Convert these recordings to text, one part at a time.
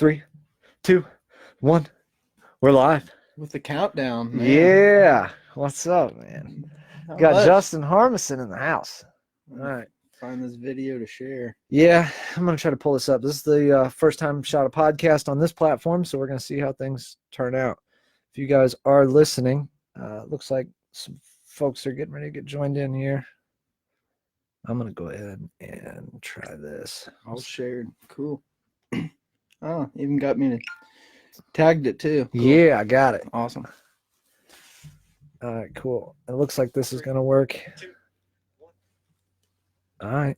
3, 2, 1. We're live. With the countdown, man. Yeah. What's up, man? Not Got much. Justin Harmeson in the house. All right. Find this video to share. Yeah, I'm going to try to pull this up. This is the first time I've shot a podcast on this platform, so we're going to see how things turn out. If you guys are listening, looks like some folks are getting ready to get joined in here. I'm going to go ahead and try this. All shared. Cool. Oh, even got me to tagged it too. Cool. Yeah, I got it. Awesome. All right, cool. It looks like this is going to work. All right.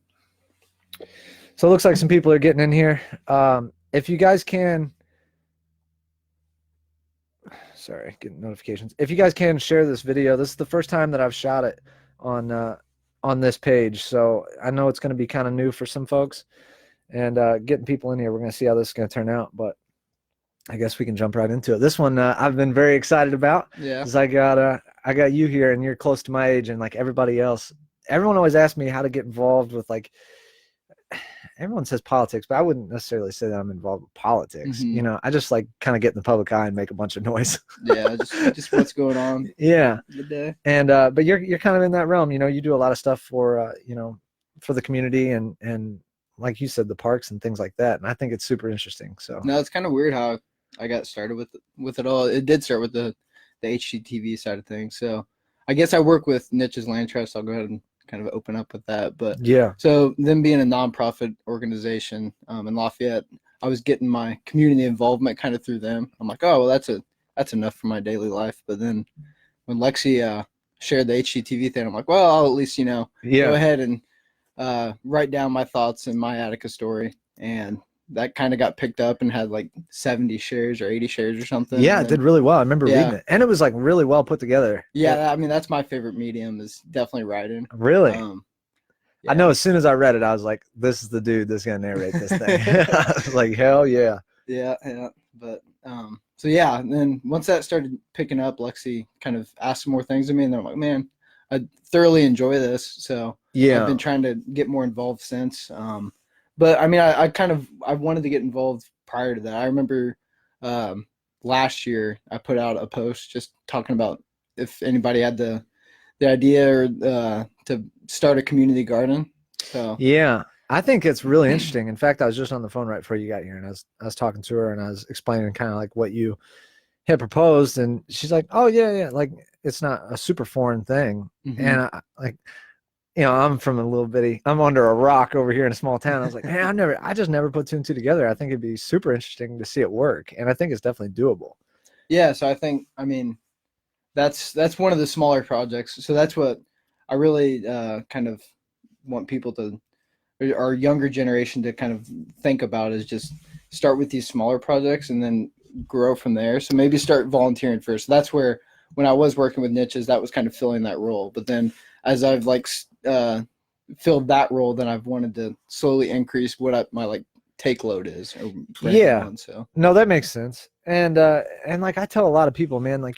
So it looks like some people are getting in here. If you guys can, sorry, getting notifications. If you guys can share this video, this is the first time that I've shot it on this page. So I know it's going to be kind of new for some folks, and getting people in here, we're going to see how this is going to turn out. But I guess we can jump right into it. This one I've been very excited about. Yeah. Because I got you here, and you're close to my age, and like everybody else, everyone always asks me how to get involved with, like, everyone says politics, but I wouldn't necessarily say that I'm involved with politics. Mm-hmm. You know, I just like kind of get in the public eye and make a bunch of noise. Yeah, just what's going on. Yeah. The day. And but you're kind of in that realm. You know, you do a lot of stuff for you know, for the community and like you said, the parks and things like that. And I think it's super interesting. So No, it's kind of weird how I got started with it all. It did start with the HGTV side of things. So I guess I work with Niches Land Trust. I'll go ahead and kind of open up with that. But yeah. So them being a nonprofit organization in Lafayette, I was getting my community involvement kind of through them. I'm like, oh, well, that's enough for my daily life. But then when Lexi shared the HGTV thing, I'm like, well, I'll at least, you know, go ahead and write down my thoughts and my Attica story. And that kind of got picked up and had like 70 shares or 80 shares or something. Yeah, it did really well. I remember reading it, and it was like really well put together. Yeah, I mean, that's my favorite medium, is definitely writing. Really? Yeah. I know as soon as I read it, I was like, this is the dude that's going to narrate this thing. I was like, hell yeah. Yeah. But so yeah, and then once that started picking up, Lexi kind of asked some more things of me, and then I'm like, man, I thoroughly enjoy this. So yeah, I've been trying to get more involved since. But I mean, I wanted to get involved prior to that. I remember last year I put out a post just talking about if anybody had the idea or to start a community garden. So yeah, I think it's really interesting. In fact, I was just on the phone right before you got here, and I was talking to her, and I was explaining kind of like what you had proposed, and she's like, oh yeah, like it's not a super foreign thing. Mm-hmm. And I like, you know, I'm under a rock over here in a small town. I was like, man, I just never put two and two together. I think it'd be super interesting to see it work. And I think it's definitely doable. Yeah. So I mean, that's one of the smaller projects. So that's what I really kind of want people to, our younger generation, to kind of think about, is just start with these smaller projects and then grow from there. So maybe start volunteering first. So that's where, when I was working with Niches, that was kind of filling that role. But then as I've like filled that role, then I've wanted to slowly increase what my like take load is. Yeah. So no, that makes sense. And like I tell a lot of people, man, like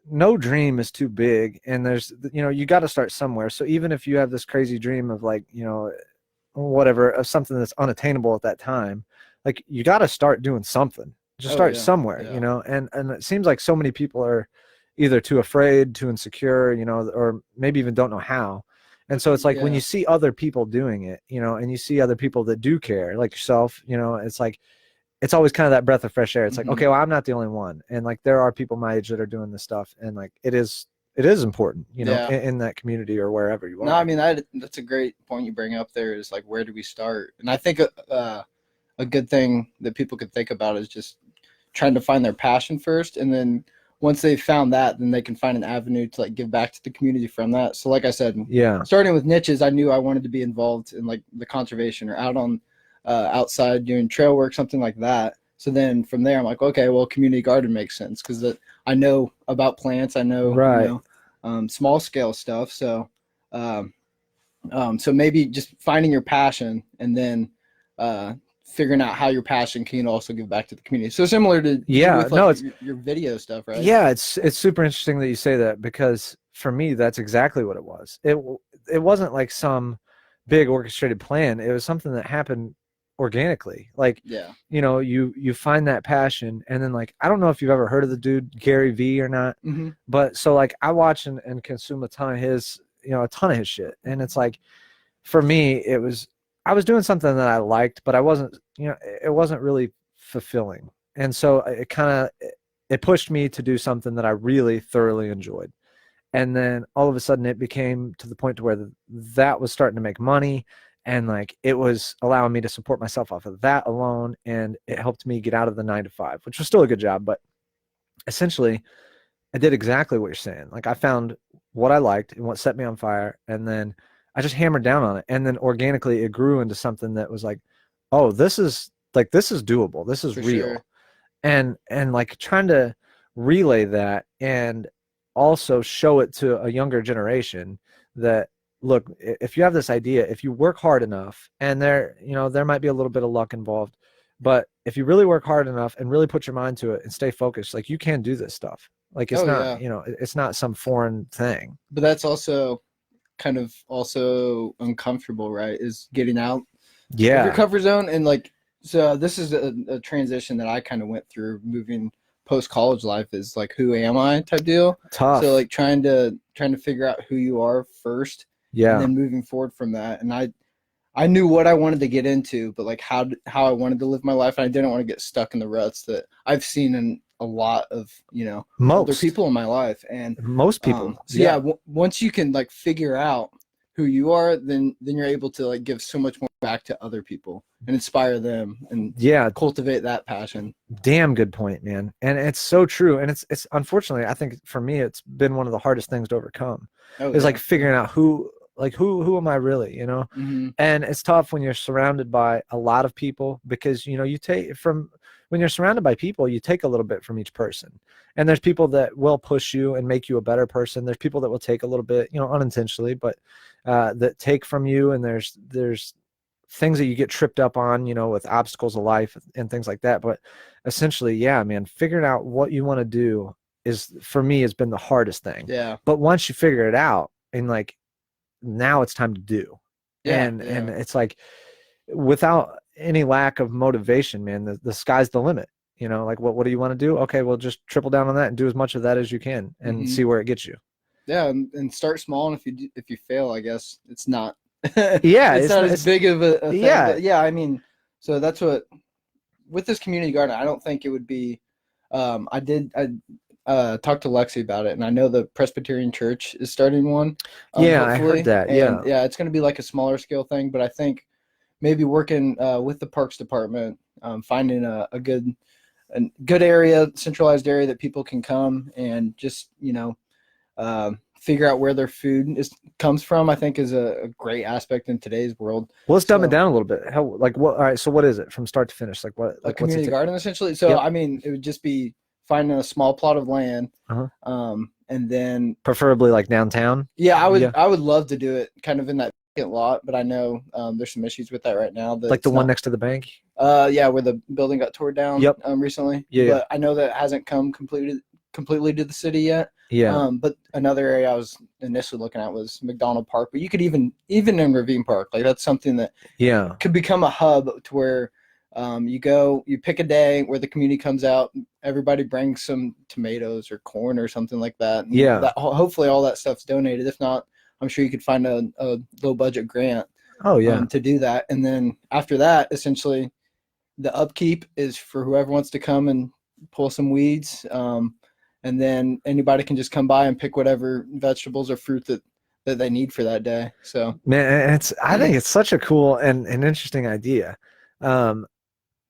no dream is too big, and there's, you know, you got to start somewhere. So even if you have this crazy dream of like, you know, whatever, of something that's unattainable at that time, like you got to start doing something. Just start somewhere, you know, and it seems like so many people are either too afraid, too insecure, you know, or maybe even don't know how. And so it's like when you see other people doing it, you know, and you see other people that do care, like yourself, you know, it's like, it's always kind of that breath of fresh air. It's like, okay, well, I'm not the only one. And like, there are people my age that are doing this stuff. And like, it is important, you know, in that community or wherever you are. No, I mean, that's a great point you bring up there, is like, where do we start? And I think a good thing that people could think about is just trying to find their passion first, and then once they've found that, then they can find an avenue to like give back to the community from that. So like I said, starting with Niches, I knew I wanted to be involved in like the conservation or out on outside doing trail work, something like that. So then from there, I'm like, okay, well, community garden makes sense, because I know about plants, I know, you know, small scale stuff. So so maybe just finding your passion, and then figuring out how your passion can also give back to the community. So similar to it's your video stuff, right? Yeah, it's super interesting that you say that, because for me, that's exactly what it was. It wasn't like some big orchestrated plan. It was something that happened organically. Like, Yeah. you know, you find that passion, and then like, I don't know if you've ever heard of the dude Gary V or not, but so like I watch and consume a ton of his, you know, a ton of his shit. And it's like, for me, I was doing something that I liked, but I wasn't, you know, it wasn't really fulfilling. And so it pushed me to do something that I really thoroughly enjoyed. And then all of a sudden it became to the point to where that was starting to make money, and like it was allowing me to support myself off of that alone, and it helped me get out of the 9 to 5, which was still a good job. But essentially I did exactly what you're saying. Like, I found what I liked and what set me on fire, and then I just hammered down on it, and then organically it grew into something that was like, oh, this is doable, this is For real. sure. And like trying to relay that and also show it to a younger generation that, look, if you have this idea, if you work hard enough, and there, you know, there might be a little bit of luck involved, but if you really work hard enough and really put your mind to it and stay focused, like, you can do this stuff. Like, it's not, you know, it's not some foreign thing. But that's also kind of also uncomfortable, right? Is getting out of your comfort zone. And like, so this is a transition that I kind of went through moving post college life, is like, who am I type deal. Tough. So like trying to figure out who you are first, and then moving forward from that. And I knew what I wanted to get into, but like how I wanted to live my life. And I didn't want to get stuck in the ruts that I've seen in a lot of, you know, older people in my life. And most people. So once you can like figure out who you are, then you're able to like give so much more back to other people and inspire them, and cultivate that passion. Damn good point, man. And it's so true. And it's unfortunately, I think for me, it's been one of the hardest things to overcome. Like figuring out who am I really, you know? And it's tough when you're surrounded by a lot of people, because, you know, when you're surrounded by people, you take a little bit from each person. And there's people that will push you and make you a better person. There's people that will take a little bit, you know, unintentionally, but that take from you. And there's things that you get tripped up on, you know, with obstacles of life and things like that. But essentially, yeah, man, figuring out what you want to do for me, has been the hardest thing. Yeah. But once you figure it out, and like, now it's time to do. And it's like, without any lack of motivation, man, the sky's the limit. You know, like, what do you want to do? Okay, well, just triple down on that and do as much of that as you can, and see where it gets you. Yeah, and start small. And if you fail, I guess it's not. It's not as big of a thing. Yeah. But yeah, I mean, so that's what, with this community garden, I don't think it would be. I talked to Lexi about it, and I know the Presbyterian Church is starting one. I heard that. And, it's going to be like a smaller scale thing, but I think maybe working with the Parks Department, finding a good area, centralized area that people can come and just, you know, figure out where their food comes from, I think is a great aspect in today's world. Well, let's dumb it down a little bit. All right, so what is it from start to finish? Like, what? A community garden, essentially. So, I mean, it would just be finding a small plot of land, and then preferably like downtown. Yeah, I would love to do it kind of in that vacant lot, but I know there's some issues with that right now. Like the one next to the bank. Where the building got torn down. Recently. But I know that hasn't come completely to the city yet. But another area I was initially looking at was McDonald Park, but you could even in Ravine Park, like, that's something that could become a hub to where you pick a day where the community comes out, everybody brings some tomatoes or corn or something like that. And hopefully all that stuff's donated. If not, I'm sure you could find a low budget grant to do that. And then after that, essentially the upkeep is for whoever wants to come and pull some weeds. And then anybody can just come by and pick whatever vegetables or fruit that they need for that day. So, man, I think it's such a cool and an interesting idea.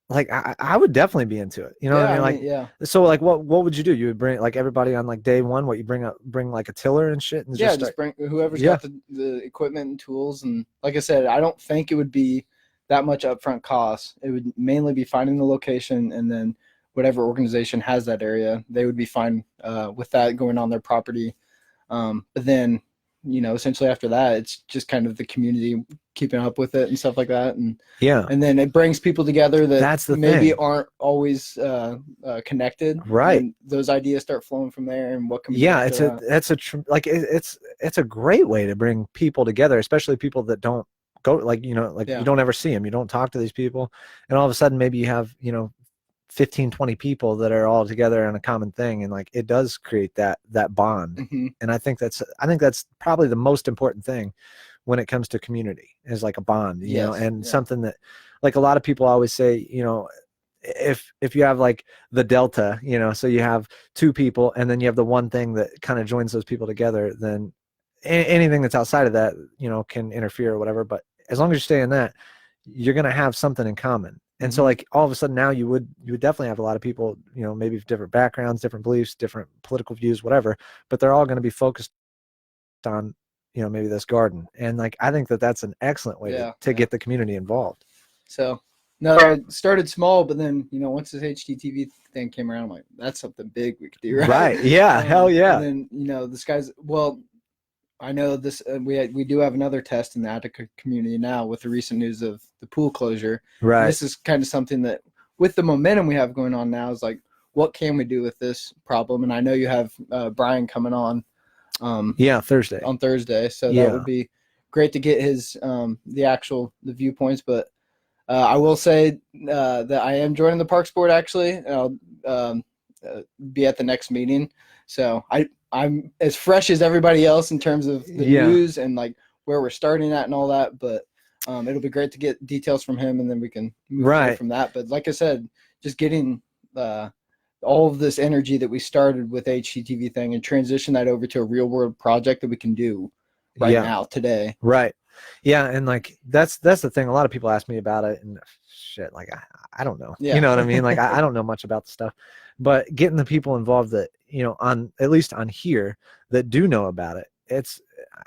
Like, I would definitely be into it. You know what I mean? Like, so like, what would you do? You would bring like everybody on like day one, you bring like a tiller and shit, and just bring whoever's got the equipment and tools. And like I said, I don't think it would be that much upfront cost. It would mainly be finding the location, and then whatever organization has that area, they would be fine with that going on their property. But then, you know, essentially after that, it's just kind of the community keeping up with it and stuff like that. And and then it brings people together that's the maybe thing. Aren't always connected. Right. And those ideas start flowing from there, and what can be it's a great way to bring people together, especially people that don't go, like, you know, like Yeah. you don't ever see them, you don't talk to these people, and all of a sudden maybe you have, you know, 15, 20 people that are all together on a common thing, and like it does create that bond. Mm-hmm. And I think that's probably the most important thing when it comes to community, is like a bond, you know, and something that, like, a lot of people always say, you know, if you have like the delta, you know, so you have two people and then you have the one thing that kind of joins those people together, then anything that's outside of that, you know, can interfere or whatever. But as long as you stay in that, you're going to have something in common. And so like all of a sudden now you would definitely have a lot of people, you know, maybe different backgrounds, different beliefs, different political views, whatever, but they're all going to be focused on, you know, maybe this garden. And like, I think that that's an excellent way to get the community involved. So no, I started small, but then, you know, once this HDTV thing came around, I'm like, that's something big we could do, right? Right. Yeah. Hell yeah. And then, you know, this guy's, well, I know this, we do have another test in the Attica community now with the recent news of the pool closure. Right. And this is kind of something that, with the momentum we have going on now, is like, what can we do with this problem? And I know you have Brian coming on. Thursday. On Thursday. So that would be great to get his, the viewpoints. But I will say that I am joining the Parks Board, actually. I'll be at the next meeting. So I'm as fresh as everybody else in terms of the news and like where we're starting at and all that. But it'll be great to get details from him, and then we can move from that. But like I said, just getting all of this energy that we started with HGTV thing and transition that over to a real world project that we can do now today. Right. Yeah. And like, that's the thing. A lot of people ask me about it, and shit, like, I don't know, you know what I mean? Like, I don't know much about the stuff, but getting the people involved that, you know, at least on here, that do know about it.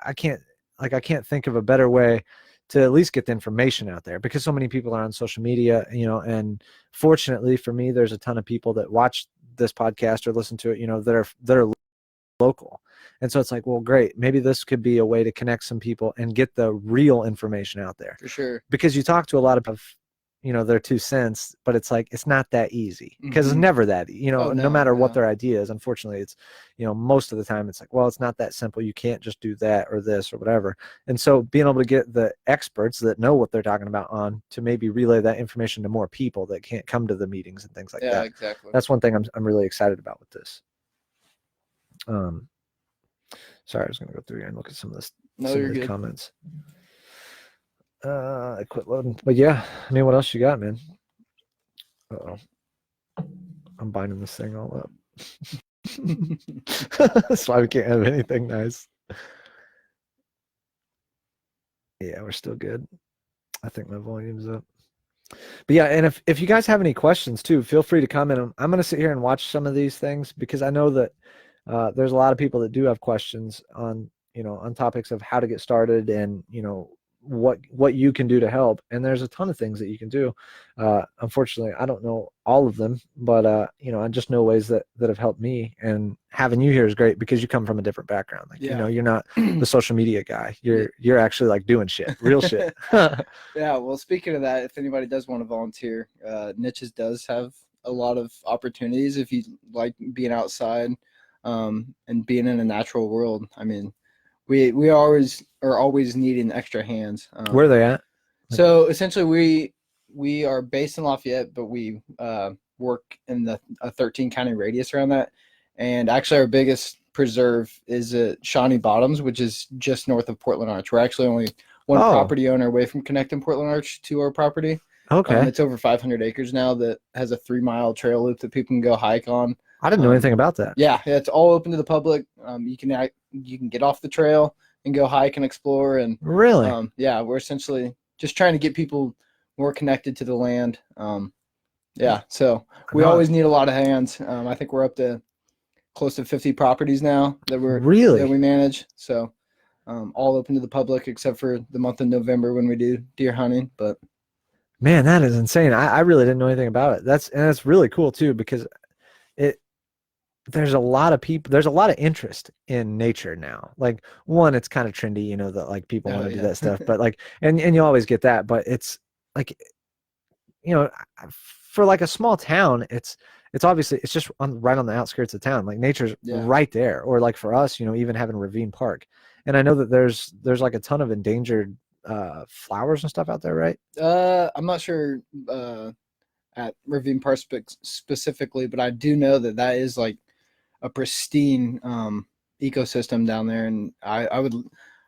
I can't think of a better way to at least get the information out there, because so many people are on social media, you know, and fortunately for me, there's a ton of people that watch this podcast or listen to it, you know, that are local. And so it's like, well, great, maybe this could be a way to connect some people and get the real information out there. For sure. Because you talk to a lot of, you know, their 2 cents, but it's like, it's not that easy, because it's never that, you know, no matter what their idea is. Unfortunately, it's, you know, most of the time it's like, well, it's not that simple. You can't just do that or this or whatever. And so being able to get the experts that know what they're talking about on to maybe relay that information to more people that can't come to the meetings and things like that. Yeah, exactly. That's one thing I'm really excited about with this. Sorry, I was going to go through here and look at some of this, some of the comments. I quit loading, but yeah, I mean, what else you got, man? Uh-oh, I'm binding this thing all up. That's why we can't have anything nice. Yeah, we're still good. I think my volume's up. But yeah, and if you guys have any questions too, feel free to comment. I'm going to sit here and watch some of these things, because I know that there's a lot of people that do have questions on, you know, on topics of how to get started, and, you know, what you can do to help. And there's a ton of things that you can do. Unfortunately, I don't know all of them, but you know, I just know ways that have helped me. And having you here is great, because you come from a different background. Like, you know, you're not the social media guy. You're actually like doing shit, real shit. Yeah. Well, speaking of that, if anybody does want to volunteer, Niches does have a lot of opportunities if you like being outside and being in a natural world. I mean, we always are always needing extra hands. Where are they at? So essentially we are based in Lafayette, but we work in a 13 county radius around that. And actually our biggest preserve is at Shawnee Bottoms, which is just north of Portland Arch. We're actually only one property owner away from connecting Portland Arch to our property. Okay. It's over 500 acres now that has a 3-mile trail loop that people can go hike on. I didn't know anything about that. Yeah, it's all open to the public. You can get off the trail and go hike and explore. And really, yeah, we're essentially just trying to get people more connected to the land. Yeah, so we always need a lot of hands. I think we're up to close to 50 properties now that we manage. So all open to the public except for the month of November when we do deer hunting. But man, that is insane. I really didn't know anything about it. That's really cool too, because there's a lot of people, there's a lot of interest in nature now. Like, one, it's kind of trendy, you know, that like people want to do that stuff, but like, and you always get that, but it's like, you know, for like a small town, it's obviously, it's just right on the outskirts of town. Like, nature's right there. Or like for us, you know, even having Ravine Park. And I know that there's like a ton of endangered flowers and stuff out there, right? I'm not sure at Ravine Park specifically, but I do know that that is like a pristine ecosystem down there, and I would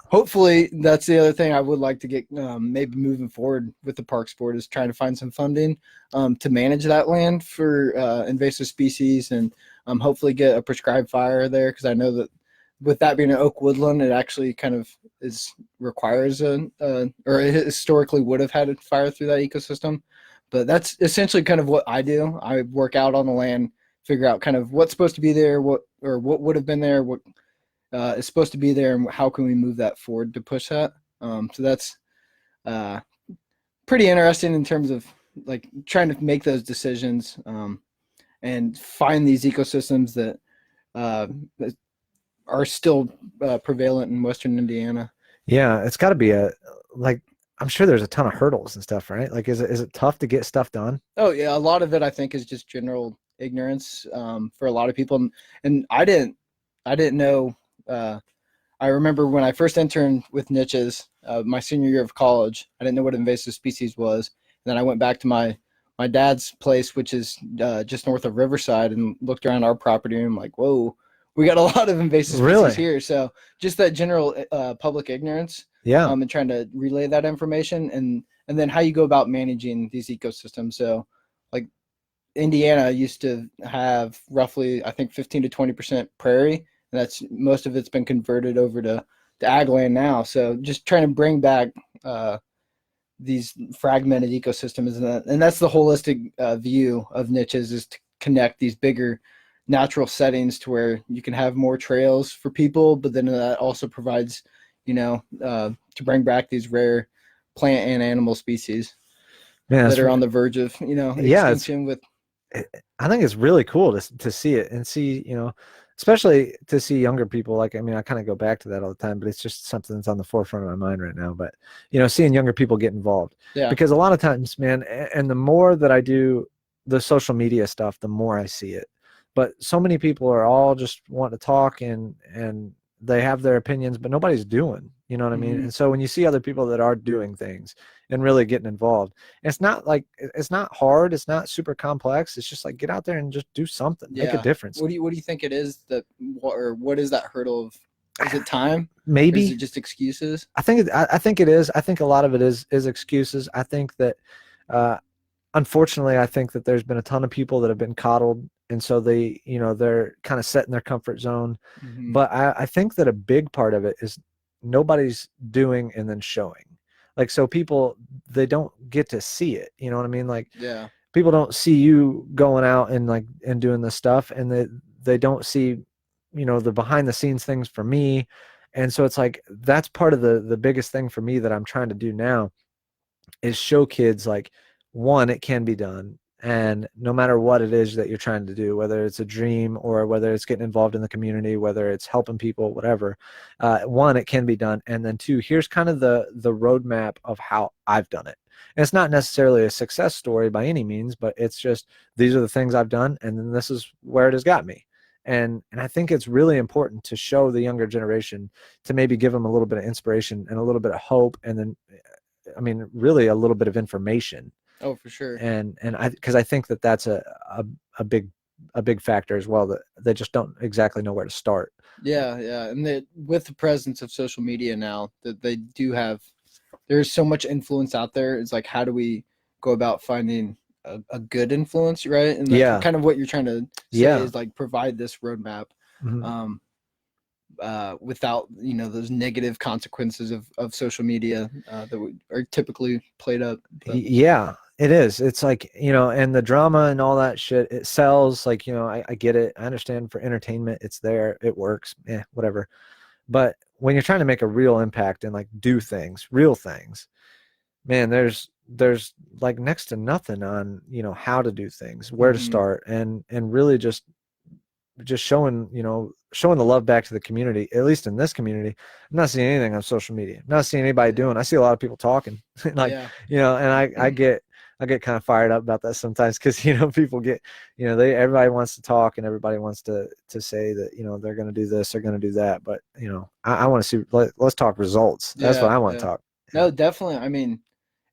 hopefully, that's the other thing I would like to get maybe moving forward with the parks board, is trying to find some funding to manage that land for invasive species, and hopefully get a prescribed fire there, because I know that with that being an oak woodland, it actually kind of requires or it historically would have had a fire through that ecosystem. But that's essentially kind of what I do. I work out on the land, figure out kind of what's supposed to be there, what would have been there, what is supposed to be there, and how can we move that forward to push that. So that's pretty interesting in terms of like trying to make those decisions and find these ecosystems that are still prevalent in Western Indiana. Yeah, it's got to be I'm sure there's a ton of hurdles and stuff, right? Like, is it tough to get stuff done? Oh yeah, a lot of it I think is just general ignorance for a lot of people, and I didn't know. I remember when I first interned with niches, my senior year of college, I didn't know what invasive species was. And then I went back to my dad's place, which is just north of Riverside, and looked around our property, and I'm like, whoa, we got a lot of invasive species here. So just that general public ignorance, and trying to relay that information, and then how you go about managing these ecosystems. So like Indiana used to have roughly, I think, 15 to 20% prairie. And that's most of it's been converted over to ag land now. So just trying to bring back these fragmented ecosystems, and that's the holistic view of niches, is to connect these bigger natural settings to where you can have more trails for people, but then that also provides, to bring back these rare plant and animal species that are on the verge of, extinction. I think it's really cool to see it and see, especially to see younger people. Like, I mean, I kind of go back to that all the time, but it's just something that's on the forefront of my mind right now. But, seeing younger people get involved, because a lot of times, man, and the more that I do the social media stuff, the more I see it. But so many people are all just wanting to talk and they have their opinions, but nobody's doing, you know what I mean? And so when you see other people that are doing things and really getting involved, it's not hard. It's not super complex. It's just like, get out there and just do something, make a difference. What do you think it is what is that hurdle of? Is it time? Maybe. Or is it just excuses? I think it is. I think a lot of it is excuses. I think that, unfortunately, I think that there's been a ton of people that have been coddled, and so they're kind of set in their comfort zone. But I think that a big part of it is nobody's doing and then showing. Like, so people, they don't get to see it. You know what I mean? Like, people don't see you going out and doing this stuff, and they don't see, the behind the scenes things for me. And so it's like, that's part of the biggest thing for me that I'm trying to do now, is show kids, like, one, it can be done. And no matter what it is that you're trying to do, whether it's a dream or whether it's getting involved in the community, whether it's helping people, whatever, one, it can be done. And then two, here's kind of the roadmap of how I've done it. And it's not necessarily a success story by any means, but it's just, these are the things I've done, and then this is where it has got me. And I think it's really important to show the younger generation, to maybe give them a little bit of inspiration and a little bit of hope, and then, I mean, really a little bit of information. Oh, for sure. And because I think that that's a big factor as well, that they just don't exactly know where to start. Yeah. And with the presence of social media now, that they do have, there's so much influence out there. It's like, how do we go about finding a good influence, right? And that's kind of what you're trying to say, is like provide this roadmap without, those negative consequences of social media that are typically played up. Yeah, it is. It's like, and the drama and all that shit, it sells. Like, I get it. I understand, for entertainment, it's there, it works, whatever. But when you're trying to make a real impact and like do things, real things, man, there's like next to nothing on, how to do things, where to start, and really just showing the love back to the community. At least in this community, I'm not seeing anything on social media. I'm not seeing anybody doing. I see a lot of people talking, and I get kind of fired up about that sometimes, because people get, everybody wants to talk, and everybody wants to say that they're going to do this, they're going to do that, but I want to see, let's talk results. That's what I want to talk. No, definitely. I mean,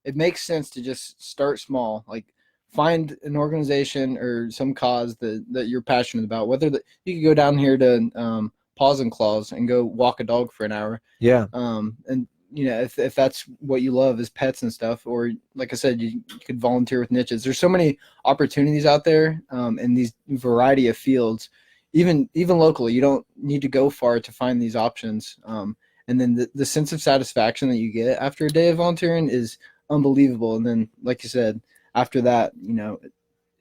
it makes sense to just start small. Like find an organization or some cause that you're passionate about. Whether you could go down here to Paws and Claws and go walk a dog for an hour. Yeah. And if that's what you love is pets and stuff, or like I said, you could volunteer with niches. There's so many opportunities out there in these variety of fields, even locally. You don't need to go far to find these options. And then the sense of satisfaction that you get after a day of volunteering is unbelievable. And then, like you said, after that,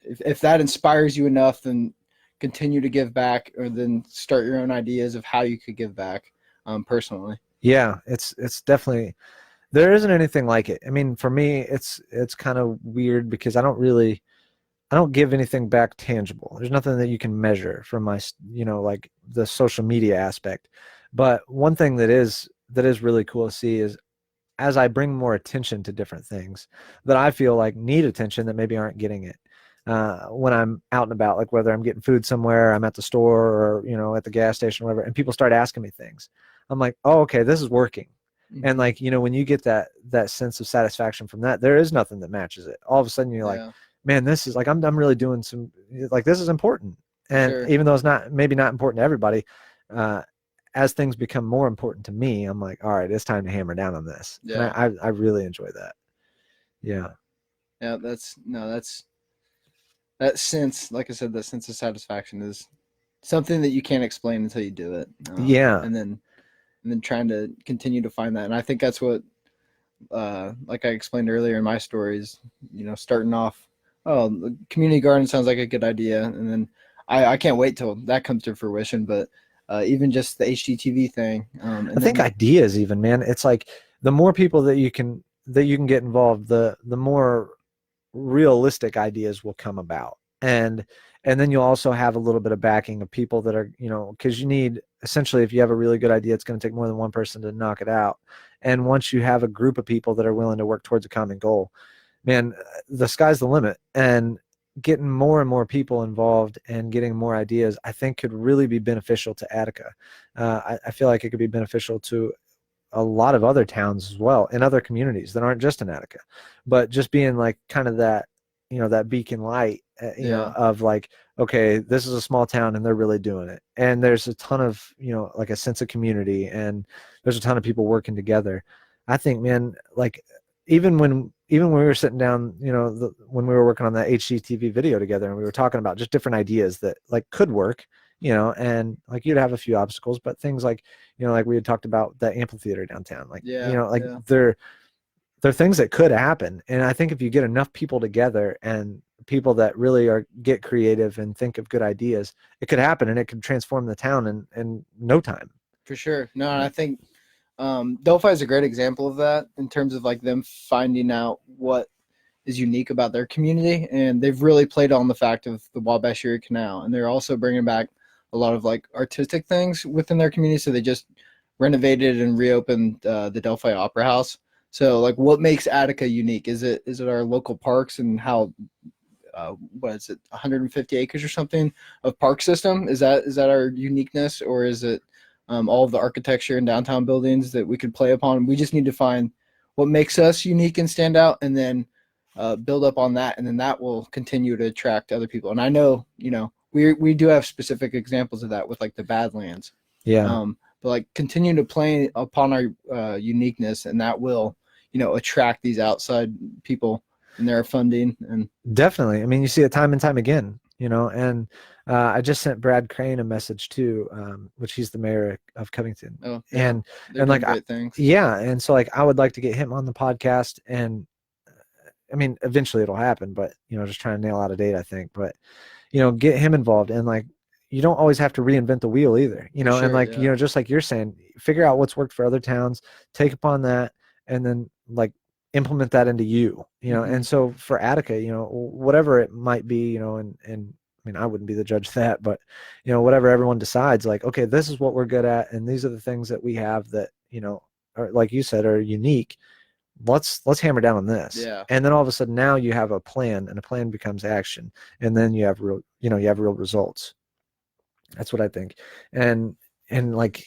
if that inspires you enough, then continue to give back, or then start your own ideas of how you could give back personally. Yeah, it's definitely, there isn't anything like it. I mean, for me, it's kind of weird because I don't give anything back tangible. There's nothing that you can measure from my, like the social media aspect. But one thing that is really cool to see is as I bring more attention to different things that I feel like need attention that maybe aren't getting it. When I'm out and about, like whether I'm getting food somewhere, I'm at the store, or at the gas station, or whatever, and people start asking me things, I'm like, oh, okay, this is working. Mm-hmm. And like, when you get that sense of satisfaction from that, there is nothing that matches it. All of a sudden you're like, man, this is like, I'm really doing some, like, this is important. And even though it's maybe not important to everybody, as things become more important to me, I'm like, all right, it's time to hammer down on this. Yeah. And I really enjoy that. Yeah. Yeah. That sense, like I said, that sense of satisfaction is something that you can't explain until you do it. Yeah. And then trying to continue to find that. And I think that's what, like I explained earlier in my stories, starting off, oh, the community garden sounds like a good idea. And then I can't wait till that comes to fruition. But even just the HGTV thing. I think ideas even, man, it's like the more people that you can get involved, the more realistic ideas will come about. And then you'll also have a little bit of backing of people that are, because you need, essentially, if you have a really good idea, it's going to take more than one person to knock it out. And once you have a group of people that are willing to work towards a common goal, man, the sky's the limit. And getting more and more people involved and getting more ideas, I think could really be beneficial to Attica. I feel like it could be beneficial to a lot of other towns as well, and other communities that aren't just in Attica, but just being like kind of that, that beacon light, of like, okay, this is a small town and they're really doing it. And there's a ton of, like a sense of community, and there's a ton of people working together. I think, man, like even when we were sitting down, when we were working on that HGTV video together, and we were talking about just different ideas that like could work, and like you'd have a few obstacles, but things like, like we had talked about the amphitheater downtown, like, they're things that could happen. And I think if you get enough people together, and people that really get creative and think of good ideas, it could happen, and it could transform the town in no time. For sure. No, and I think Delphi is a great example of that in terms of like them finding out what is unique about their community, and they've really played on the fact of the Wabash Erie Canal, and they're also bringing back a lot of like artistic things within their community. So they just renovated and reopened the Delphi Opera House. So like, what makes Attica unique? Is it our local parks and how what is it, 150 acres or something of park system? Is that our uniqueness, or is it all of the architecture and downtown buildings that we could play upon? We just need to find what makes us unique and stand out, and then build up on that, and then that will continue to attract other people. And I know, we do have specific examples of that with like the Badlands. Yeah. But like continue to play upon our uniqueness, and that will, attract these outside people and their funding. And definitely, I mean, you see it time and time again, and I just sent Brad Crane a message too, which he's the mayor of Covington. Oh, yeah. and like, great things. Yeah. And so like, I would like to get him on the podcast, and I mean, eventually it'll happen, but, just trying to nail out a date, I think, but, get him involved. And like, you don't always have to reinvent the wheel either, Sure, and like, just like you're saying, figure out what's worked for other towns, take upon that, and then like implement that into you, Mm-hmm. And so for Attica, whatever it might be, and I mean, I wouldn't be the judge of that, but, whatever everyone decides, like, okay, this is what we're good at, and these are the things that we have that, are, like you said, are unique. Let's hammer down on this. Yeah. And then all of a sudden now you have a plan, and a plan becomes action, and then you have real, you have real results. That's what I think. And like,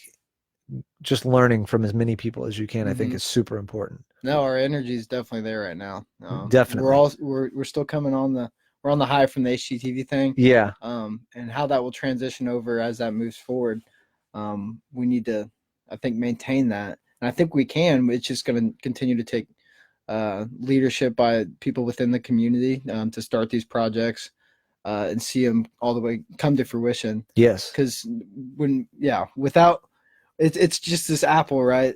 just learning from as many people as you can, I think is super important. No, our energy is definitely there right now. Definitely. We're still coming on we're on the high from the HGTV thing. Yeah. And how that will transition over as that moves forward. We need to, I think, maintain that. And I think we can. It's just going to continue to take leadership by people within the community to start these projects and see them all the way come to fruition. Yes. Because without it's just this Apple, right?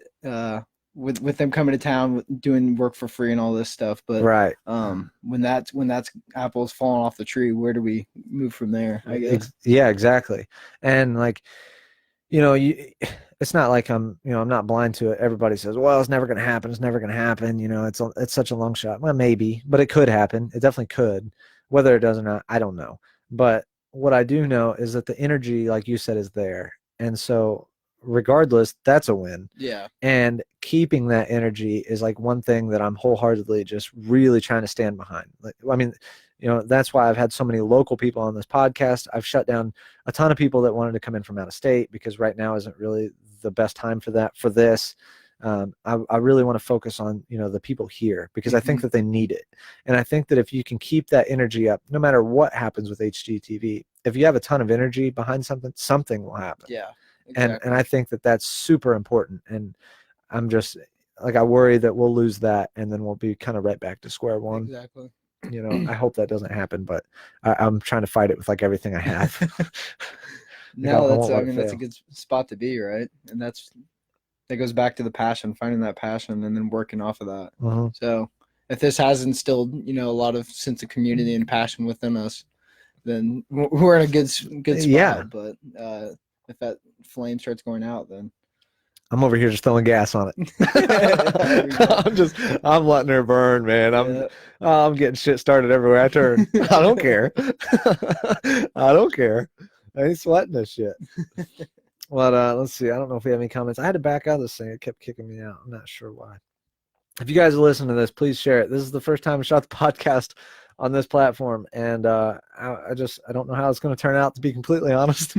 With them coming to town doing work for free and all this stuff, but right. When that's apples falling off the tree, where do we move from there? I guess. Yeah, exactly. And like, it's not like I'm not blind to it. Everybody says, well, it's never going to happen. It's never going to happen. It's such a long shot. Well, maybe, but it could happen. It definitely could. Whether it does or not, I don't know. But what I do know is that the energy, like you said, is there. And so regardless, that's a win. Yeah. And keeping that energy is like one thing that I'm wholeheartedly just really trying to stand behind. Like, I mean, that's why I've had so many local people on this podcast. I've shut down a ton of people that wanted to come in from out of state because right now isn't really the best time for this. I really want to focus on, the people here because I think that they need it. And I think that if you can keep that energy up, no matter what happens with HGTV, if you have a ton of energy behind something will happen. Yeah. Exactly. And I think that that's super important. And I'm just like, I worry that we'll lose that and then we'll be kind of right back to square one. Exactly. I hope that doesn't happen, but I'm trying to fight it with like everything I have. No, that's a good spot to be, right? And that goes back to the passion, finding that passion and then working off of that. So if this has instilled, a lot of sense of community and passion within us, then we're in a good spot. Yeah. But if that flame starts going out, then I'm over here just throwing gas on it. I'm letting her burn, man. I'm getting shit started everywhere I turn. I don't care. I don't care. I ain't sweating this shit. But let's see. I don't know if we have any comments. I had to back out of this thing. It kept kicking me out. I'm not sure why. If you guys are listening to this, please share it. This is the first time I shot the podcast on this platform, and I don't know how it's going to turn out, to be completely honest.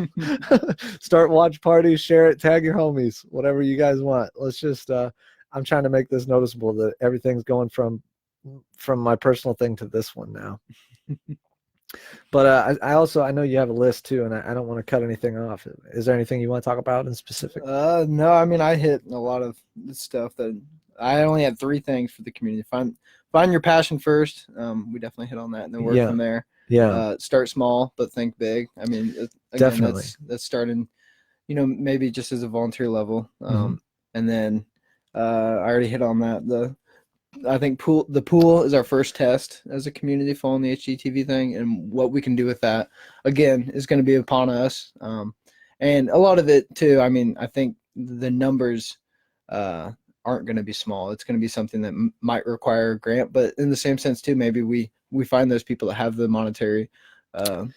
Start watch parties, share it, tag your homies, whatever you guys want. Let's just I'm trying to make this noticeable that everything's going from my personal thing to this one now. But I know you have a list too, and I don't want to cut anything off. Is there anything you want to talk about in specific? No, I mean, I hit a lot of stuff that I only had 3 things for the community. Find your passion first. We definitely hit on that, and then work from there. Yeah. Start small, but think big. I mean, again, definitely. That's starting, maybe just as a volunteer level. And then I already hit on that. I think the pool is our first test as a community following the HGTV thing, and what we can do with that, again, is going to be upon us. And a lot of it too, I mean, I think the numbers aren't going to be small. It's going to be something that might require a grant, but in the same sense too, maybe we find those people that have the monetary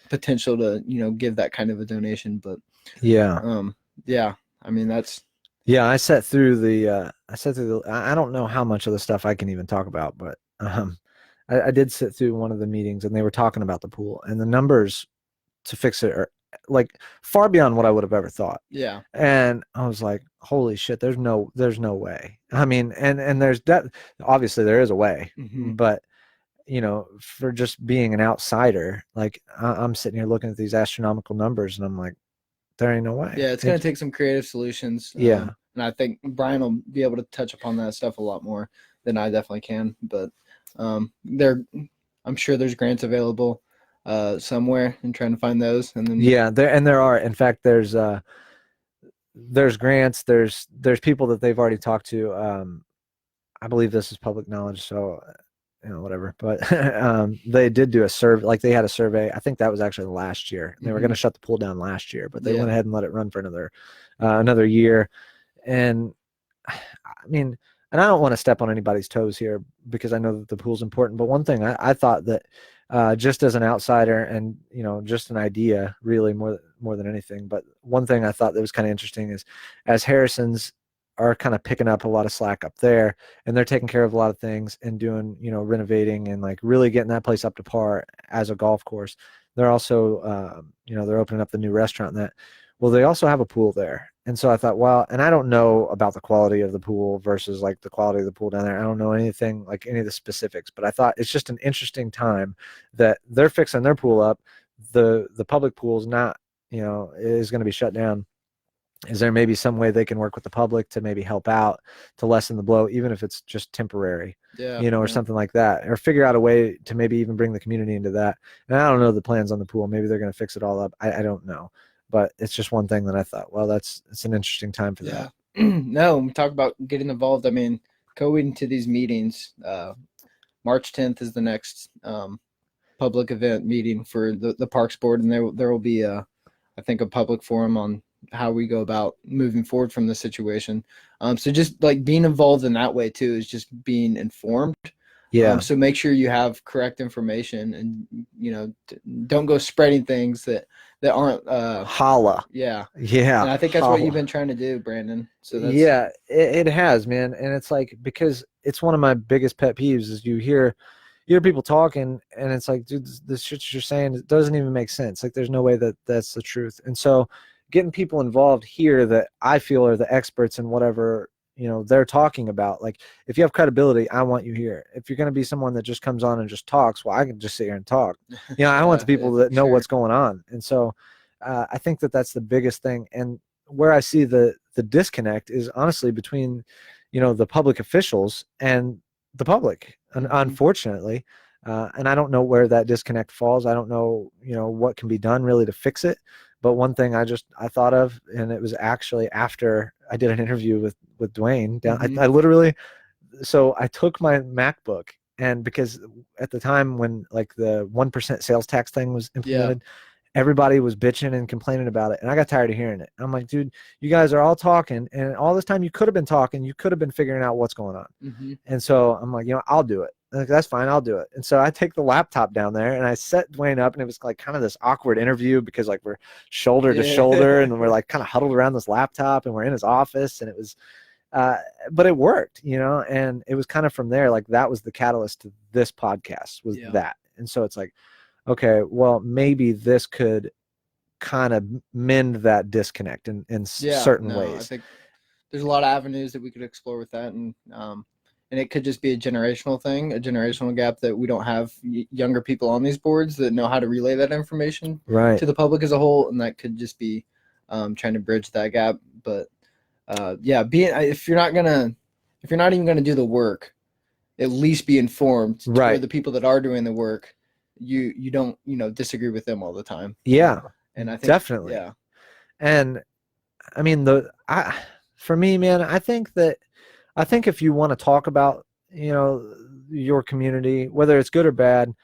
potential to, give that kind of a donation. But I mean, that's. Yeah, I sat through I don't know how much of the stuff I can even talk about, but I did sit through one of the meetings and they were talking about the pool, and the numbers to fix it are like far beyond what I would have ever thought. Yeah. And I was like, holy shit, there's no way. I mean, and there's obviously there is a way, but for just being an outsider, like I'm sitting here looking at these astronomical numbers and I'm like, there ain't no way. Yeah, it's going to take some creative solutions. Yeah. And I think Brian will be able to touch upon that stuff a lot more than I definitely can. But I'm sure there's grants available somewhere, and trying to find those. And then there are. In fact, there's grants. There's people that they've already talked to. I believe this is public knowledge, so whatever. But they did do a survey. Like they had a survey. I think that was actually last year. They were going to shut the pool down last year, but they went ahead and let it run for another year. And I mean, and I don't want to step on anybody's toes here because I know that the pool's important. But one thing I thought that just as an outsider and, just an idea really more than anything. But one thing I thought that was kind of interesting is as Harrison's are kind of picking up a lot of slack up there, and they're taking care of a lot of things and doing, renovating and like really getting that place up to par as a golf course. They're also, they're opening up the new restaurant and that. Well, they also have a pool there. And so I thought, well, and I don't know about the quality of the pool versus like the quality of the pool down there. I don't know anything like any of the specifics, but I thought it's just an interesting time that they're fixing their pool up. The public pool's not, is going to be shut down. Is there maybe some way they can work with the public to maybe help out to lessen the blow, even if it's just temporary, or something like that, or figure out a way to maybe even bring the community into that. And I don't know the plans on the pool. Maybe they're going to fix it all up. I don't know, but it's just one thing that I thought, well, it's an interesting time for that. No, we talk about getting involved. I mean, going to these meetings, March 10th is the next public event meeting for the Parks Board, and there will be I think a public forum on how we go about moving forward from this situation. So just like being involved in that way too is just being informed. Yeah. So make sure you have correct information, and don't go spreading things that aren't holla. Yeah. And I think that's what you've been trying to do, Brandon. So that's, it has, man. And it's like, because it's one of my biggest pet peeves is you hear people talking and it's like, dude, this shit you're saying, it doesn't even make sense. Like there's no way that that's the truth. And so getting people involved here that I feel are the experts in whatever, they're talking about. Like if you have credibility, I want you here. If you're going to be someone that just comes on and just talks, well, I can just sit here and talk. I want the people that know what's going on. And so I think that that's the biggest thing. And where I see the disconnect is honestly between, the public officials and the public, unfortunately. And I don't know where that disconnect falls. I don't know, what can be done really to fix it. But one thing I thought of, and it was actually after I did an interview with Dwayne. I literally, so I took my MacBook, and because at the time when like the 1% sales tax thing was implemented, everybody was bitching and complaining about it, and I got tired of hearing it. I'm like, dude, you guys are all talking, and all this time you could have been talking, you could have been figuring out what's going on. And so I'm like, I'll do it. Like, that's fine, I'll do it. And so I take the laptop down there and I set Dwayne up, and it was like kind of this awkward interview because like we're shoulder to shoulder and we're like kind of huddled around this laptop and we're in his office, and it was but it worked, and it was kind of from there, like that was the catalyst to this podcast was that. And so it's like, okay, well, maybe this could kind of mend that disconnect in certain ways. I think there's a lot of avenues that we could explore with that, and it could just be a generational thing, a generational gap that we don't have younger people on these boards that know how to relay that information to the public as a whole, and that could just be trying to bridge that gap. But if you're not even gonna do the work, at least be informed to the people that are doing the work. You don't disagree with them all the time. And I think definitely. And I mean for me, man, I think if you want to talk about your community, whether it's good or bad,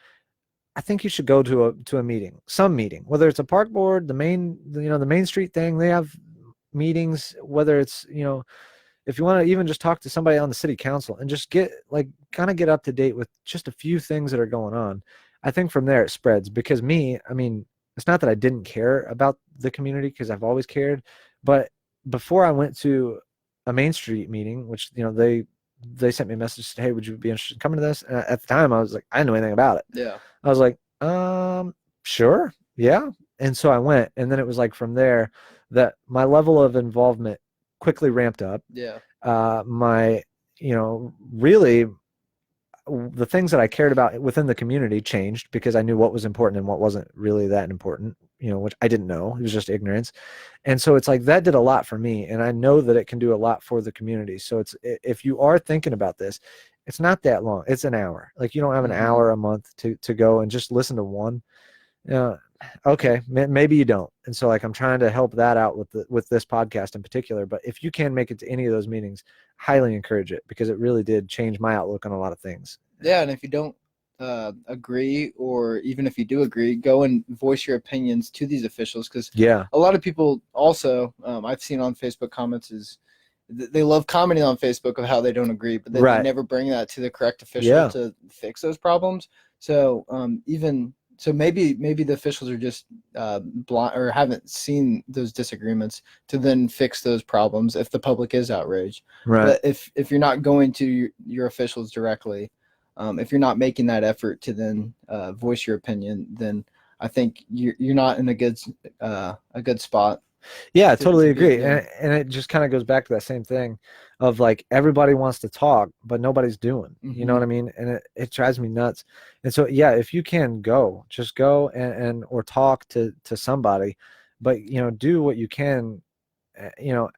I think you should go to a meeting, some meeting, whether it's a park board, the Main Street thing, they have meetings, whether it's if you want to even just talk to somebody on the city council and just get up to date with just a few things that are going on. I think from there it spreads, because it's not that I didn't care about the community, because I've always cared, but before I went to a Main Street meeting, which, they sent me a message, said, hey, would you be interested in coming to this? And at the time I was like, I didn't know anything about it. I was like, sure. Yeah. And so I went, and then it was like from there that my level of involvement quickly ramped up. Really the things that I cared about within the community changed, because I knew what was important and what wasn't really that important, which I didn't know. It was just ignorance. And so it's like that did a lot for me, and I know that it can do a lot for the community. So if you are thinking about this, it's not that long. It's an hour. Like, you don't have an hour a month to go and just listen to one. Okay, maybe you don't. And so like I'm trying to help that out with this podcast in particular. But if you can make it to any of those meetings, highly encourage it, because it really did change my outlook on a lot of things. And if you don't agree, or even if you do agree, go and voice your opinions to these officials, because a lot of people also I've seen on Facebook comments is they love commenting on Facebook of how they don't agree, but they never bring that to the correct official to fix those problems. So So maybe the officials are just blind, or haven't seen those disagreements to then fix those problems if the public is outraged. But if you're not going to your officials directly, if you're not making that effort to then voice your opinion, then I think you're not in a good spot. Yeah, I It's totally a good agree. thing. And it just kind of goes back to that same thing of like everybody wants to talk, but nobody's doing. You know what I mean? And it drives me nuts. And so yeah, if you can go, just go and or talk to somebody, but you know, do what you can, you know,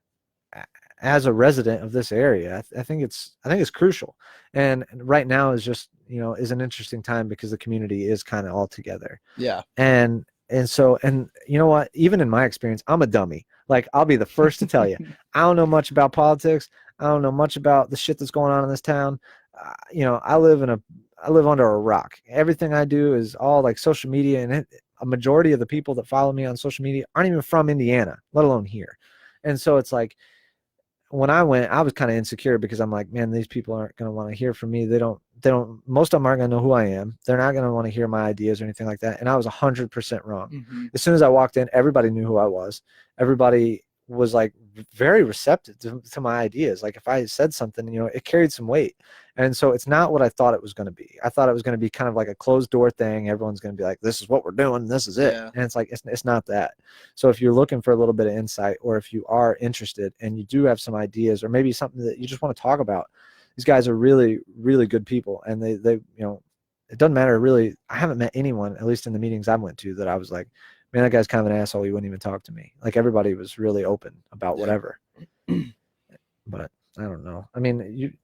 as a resident of this area. I think it's crucial. And right now is just, you know, is an interesting time because the community is kind of all together. Yeah. And so, and you know what, even in my experience, I'm a dummy. Like, I'll be the first to tell you, I don't know much about politics. I don't know much about the shit that's going on in this town. You know, I live under a rock. Everything I do is all like social media, and a majority of the people that follow me on social media aren't even from Indiana, let alone here. And so it's like, when I went, I was kind of insecure because I'm like, man, these people aren't going to want to hear from me. They don't, most of them aren't going to know who I am. They're not going to want to hear my ideas or anything like that. And I was 100% wrong. As soon as I walked in, everybody knew who I was. Everybody was like very receptive to my ideas. Like, if I said something, you know, it carried some weight. And so it's not what I thought it was going to be. I thought it was going to be kind of like a closed door thing. Everyone's going to be like, this is what we're doing. This is it. Yeah. And it's like, it's not that. So if you're looking for a little bit of insight, or if you are interested and you do have some ideas, or maybe something that you just want to talk about, these guys are really, really good people. And they, you know, it doesn't matter really. I haven't met anyone, at least in the meetings I went to, that I was like, man, that guy's kind of an asshole. He wouldn't even talk to me. Like, everybody was really open about whatever. But I don't know. I mean,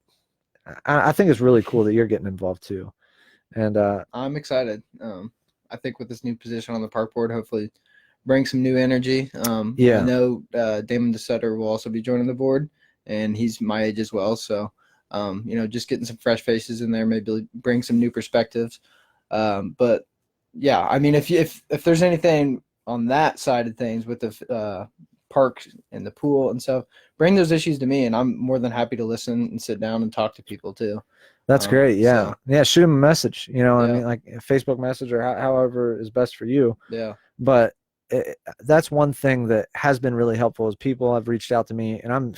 I think it's really cool that you're getting involved too. And I'm excited. I think with this new position on the park board, hopefully bring some new energy. Yeah. I know Damon DeSutter will also be joining the board, and he's my age as well. So, you know, just getting some fresh faces in there, maybe bring some new perspectives. But yeah, I mean, if there's anything on that side of things with the park and the pool and stuff, bring those issues to me, and I'm more than happy to listen and sit down and talk to people too. That's great. Yeah. So, yeah. Shoot them a message, you know, Yeah. I mean, like a Facebook message, or however is best for you. yeah, But that's one thing that has been really helpful, is people have reached out to me, and I'm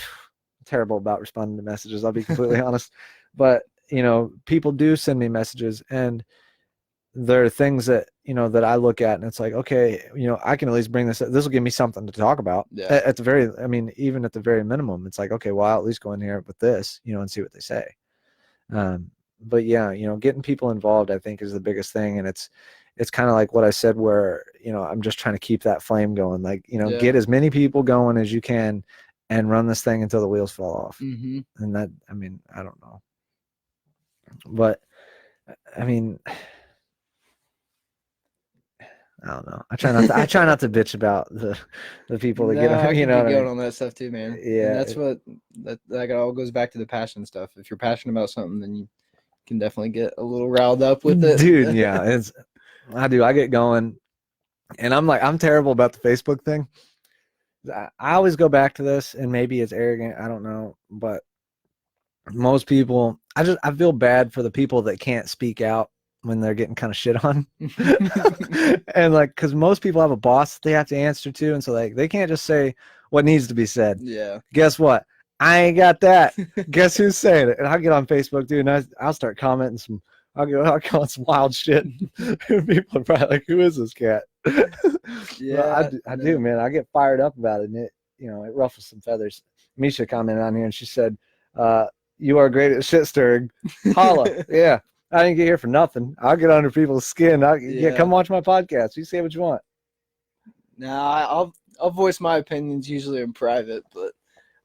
terrible about responding to messages. I'll be completely honest, but you know, people do send me messages, and there are things that, you know, that I look at, and it's like, okay, you know, I can at least bring this will give me something to talk about. Yeah. At the very, I mean, even at the very minimum, it's like, okay, well, I'll at least go in here with this, you know, and see what they say. But yeah, you know, getting people involved, I think, is the biggest thing. And it's kind of like what I said, where, you know, I'm just trying to keep that flame going, like, you know, Yeah. get as many people going as you can and run this thing until the wheels fall off. Mm-hmm. And that, I mean, I don't know, but I mean, I don't know. I try not to bitch about the people that No, get, I you can know, get what I going mean? on that stuff too, man. Yeah. And that's what that all goes back to the passion stuff. If you're passionate about something, then you can definitely get a little riled up with it. Dude, yeah, I get going, and I'm terrible about the Facebook thing. I always go back to this, and maybe it's arrogant, I don't know, but most people, I feel bad for the people that can't speak out when they're getting kind of shit on. And like, because most people have a boss they have to answer to, and so like they can't just say what needs to be said. Yeah. Guess what? I ain't got that. Guess who's saying it? And I'll get on Facebook, dude, and I'll start commenting some. I'll comment some wild shit. People are probably like, "Who is this cat?" Yeah, I do, man. I get fired up about it, and it ruffles some feathers. Misha commented on here, and she said, "You are great at shit stirring." Holla, yeah. I didn't get here for nothing. I'll get under people's skin. Yeah, come watch my podcast. You say what you want. Nah, I'll voice my opinions usually in private, but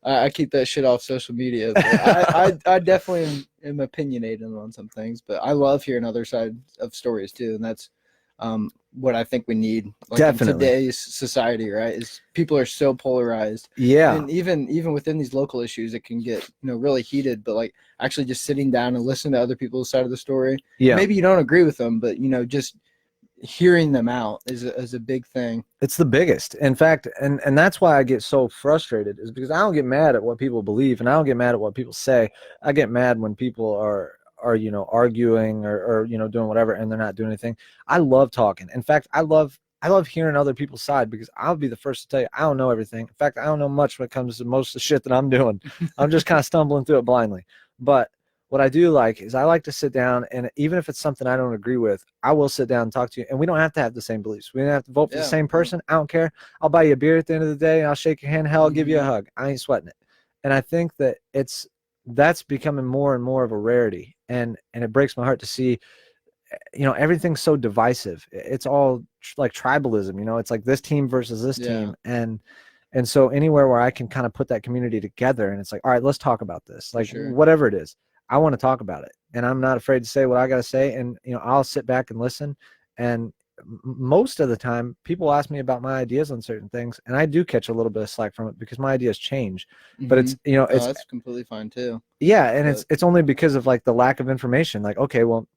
I keep that shit off social media. I definitely am opinionated on some things, but I love hearing other sides of stories too, and that's what I think we need, like, Definitely. in today's society, right? Is people are so polarized. Yeah. And even within these local issues, it can get, really heated, but like actually just sitting down and listening to other people's side of the story. Yeah. Maybe you don't agree with them, but just hearing them out is a big thing. It's the biggest. In fact, and that's why I get so frustrated, is because I don't get mad at what people believe, and I don't get mad at what people say. I get mad when people are arguing or doing whatever, and they're not doing anything. I love talking. In fact, I love hearing other people's side, because I'll be the first to tell you, I don't know everything. In fact, I don't know much when it comes to most of the shit that I'm doing. I'm just kind of stumbling through it blindly. But what I do like is I like to sit down, and even if it's something I don't agree with, I will sit down and talk to you. And we don't have to have the same beliefs. We don't have to vote for the same person. I don't care. I'll buy you a beer at the end of the day. I'll shake your hand. Hell, I'll give you a hug. I ain't sweating it. And I think that that's becoming more and more of a rarity. And it breaks my heart to see, you know, everything's so divisive. It's all like tribalism, you know, it's like this team versus this team. And so anywhere where I can kind of put that community together, and it's like, all right, let's talk about this, like whatever it is, I want to talk about it, and I'm not afraid to say what I got to say. And, you know, I'll sit back and listen. And most of the time people ask me about my ideas on certain things, and I do catch a little bit of slack from it because my ideas change. But it's, you know, that's completely fine too. Yeah. And it's only because of like the lack of information. Like, okay, well,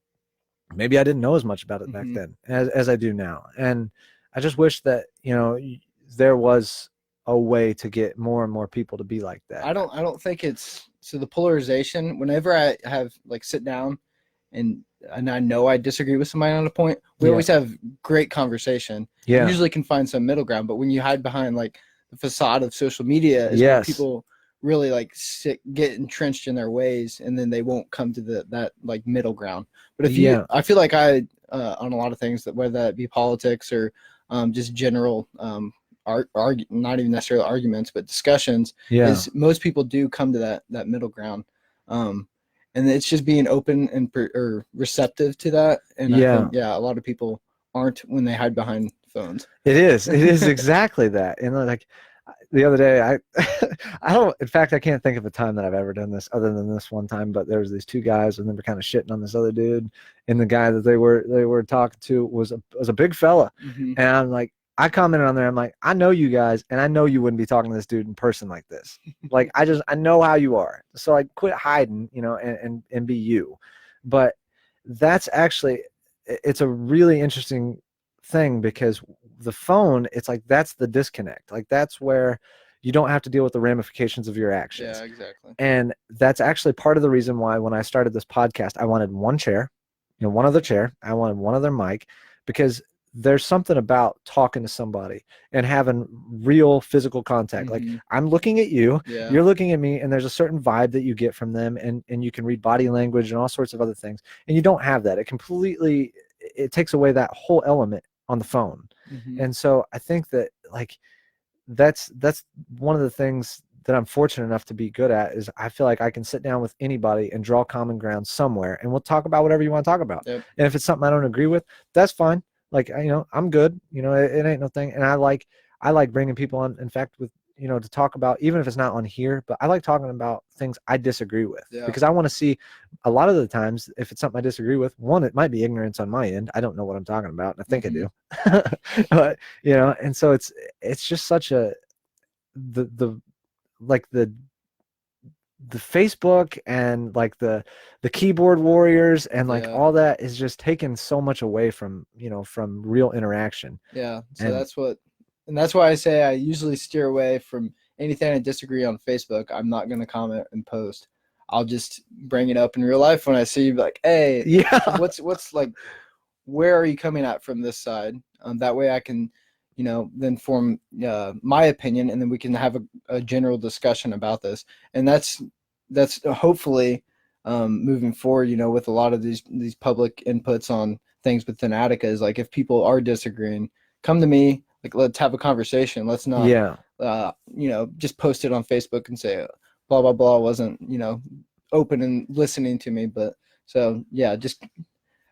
maybe I didn't know as much about it back then as I do now. And I just wish that, you know, there was a way to get more and more people to be like that. I don't think it's, so the polarization, whenever I have like sit down and I know I disagree with somebody on a point, we always have great conversation. You usually can find some middle ground, but when you hide behind like the facade of social media is when people really like get entrenched in their ways, and then they won't come to that like middle ground. But if you, I feel like I on a lot of things, that whether that be politics or just general not even necessarily arguments, but discussions, is most people do come to that middle ground. And it's just being open and or receptive to that. And I think, a lot of people aren't when they hide behind phones. It is exactly that. And like the other day, I don't, in fact, I can't think of a time that I've ever done this other than this one time, but there was these two guys and they were kind of shitting on this other dude, and the guy that they were talking to was a big fella. And I'm like, I commented on there, I'm like, I know you guys, and I know you wouldn't be talking to this dude in person like this. Like, I know how you are. So like, quit hiding, you know, and be you. But that's actually, it's a really interesting thing, because the phone, it's like, that's the disconnect. Like, that's where you don't have to deal with the ramifications of your actions. Yeah, exactly. And that's actually part of the reason why when I started this podcast, I wanted one chair, you know, one other chair. I wanted one other mic, because there's something about talking to somebody and having real physical contact. Like, I'm looking at you, you're looking at me, and there's a certain vibe that you get from them, and you can read body language and all sorts of other things. And you don't have that. It takes away that whole element on the phone. And so I think that like, that's one of the things that I'm fortunate enough to be good at, is I feel like I can sit down with anybody and draw common ground somewhere, and we'll talk about whatever you want to talk about. And if it's something I don't agree with, that's fine. Like, you know, I'm good, you know, it ain't no thing. And I like bringing people on, in fact, with, you know, to talk about, even if it's not on here, but I like talking about things I disagree with, because I want to see, a lot of the times, if it's something I disagree with, one, it might be ignorance on my end. I don't know what I'm talking about, and I think I do. But, you know, and so it's just such a, the Facebook and like the keyboard warriors and like all that is just taken so much away from, you know, from real interaction. So that's why I say I usually steer away from anything I disagree on Facebook. I'm not going to comment and post. I'll just bring it up in real life when I see you, like, hey, what's like, where are you coming at from this side? That way I can, you know, then form my opinion, and then we can have a general discussion about this. And that's hopefully moving forward, you know, with a lot of these public inputs on things within Attica, is like, if people are disagreeing, come to me, like, let's have a conversation. Let's not, you know, just post it on Facebook and say blah, blah, blah wasn't, you know, open and listening to me. But so, just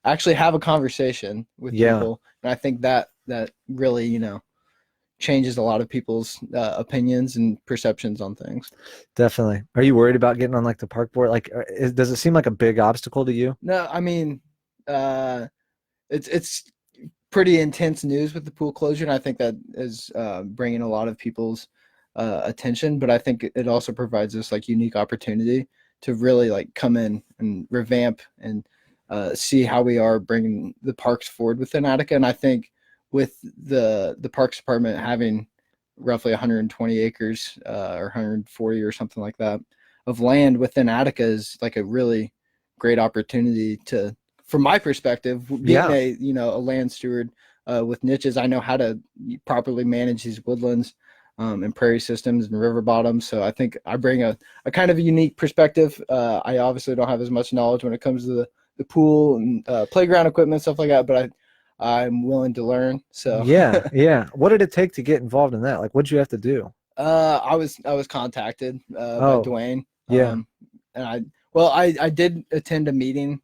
actually have a conversation with people. And I think that really, you know, changes a lot of people's opinions and perceptions on things. Definitely. Are you worried about getting on like the park board? Like, does it seem like a big obstacle to you? No, I mean, it's pretty intense news with the pool closure, and I think that is bringing a lot of people's attention. But I think it also provides this like unique opportunity to really like come in and revamp and see how we are bringing the parks forward within Attica. And I think with the Parks Department having roughly 120 acres or 140 or something like that of land within Attica is like a really great opportunity to, from my perspective, being a land steward with niches, I know how to properly manage these woodlands. and prairie systems and river bottoms. So I think I bring a kind of a unique perspective. I obviously don't have as much knowledge when it comes to the pool and playground equipment, stuff like that, but I'm willing to learn. So yeah. What did it take to get involved in that? Like, what'd you have to do? I was contacted by Dwayne. Yeah. And I did attend a meeting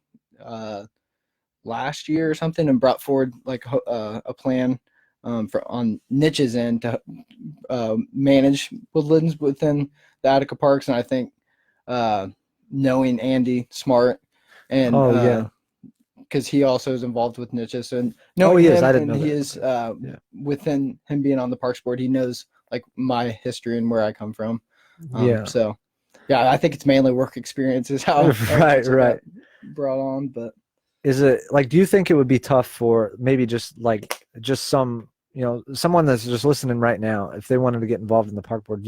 last year or something and brought forward like a plan on Niche's end to manage woodlands within the Attica parks. And I think knowing Andy Smart and because he also is involved with Niche's, and knowing him, I didn't know he that. is within him being on the parks board, he knows like my history and where I come from. So yeah, I think it's mainly work experience is how right brought on. But is it like, do you think it would be tough for maybe just some, someone that's just listening right now, if they wanted to get involved in the park board,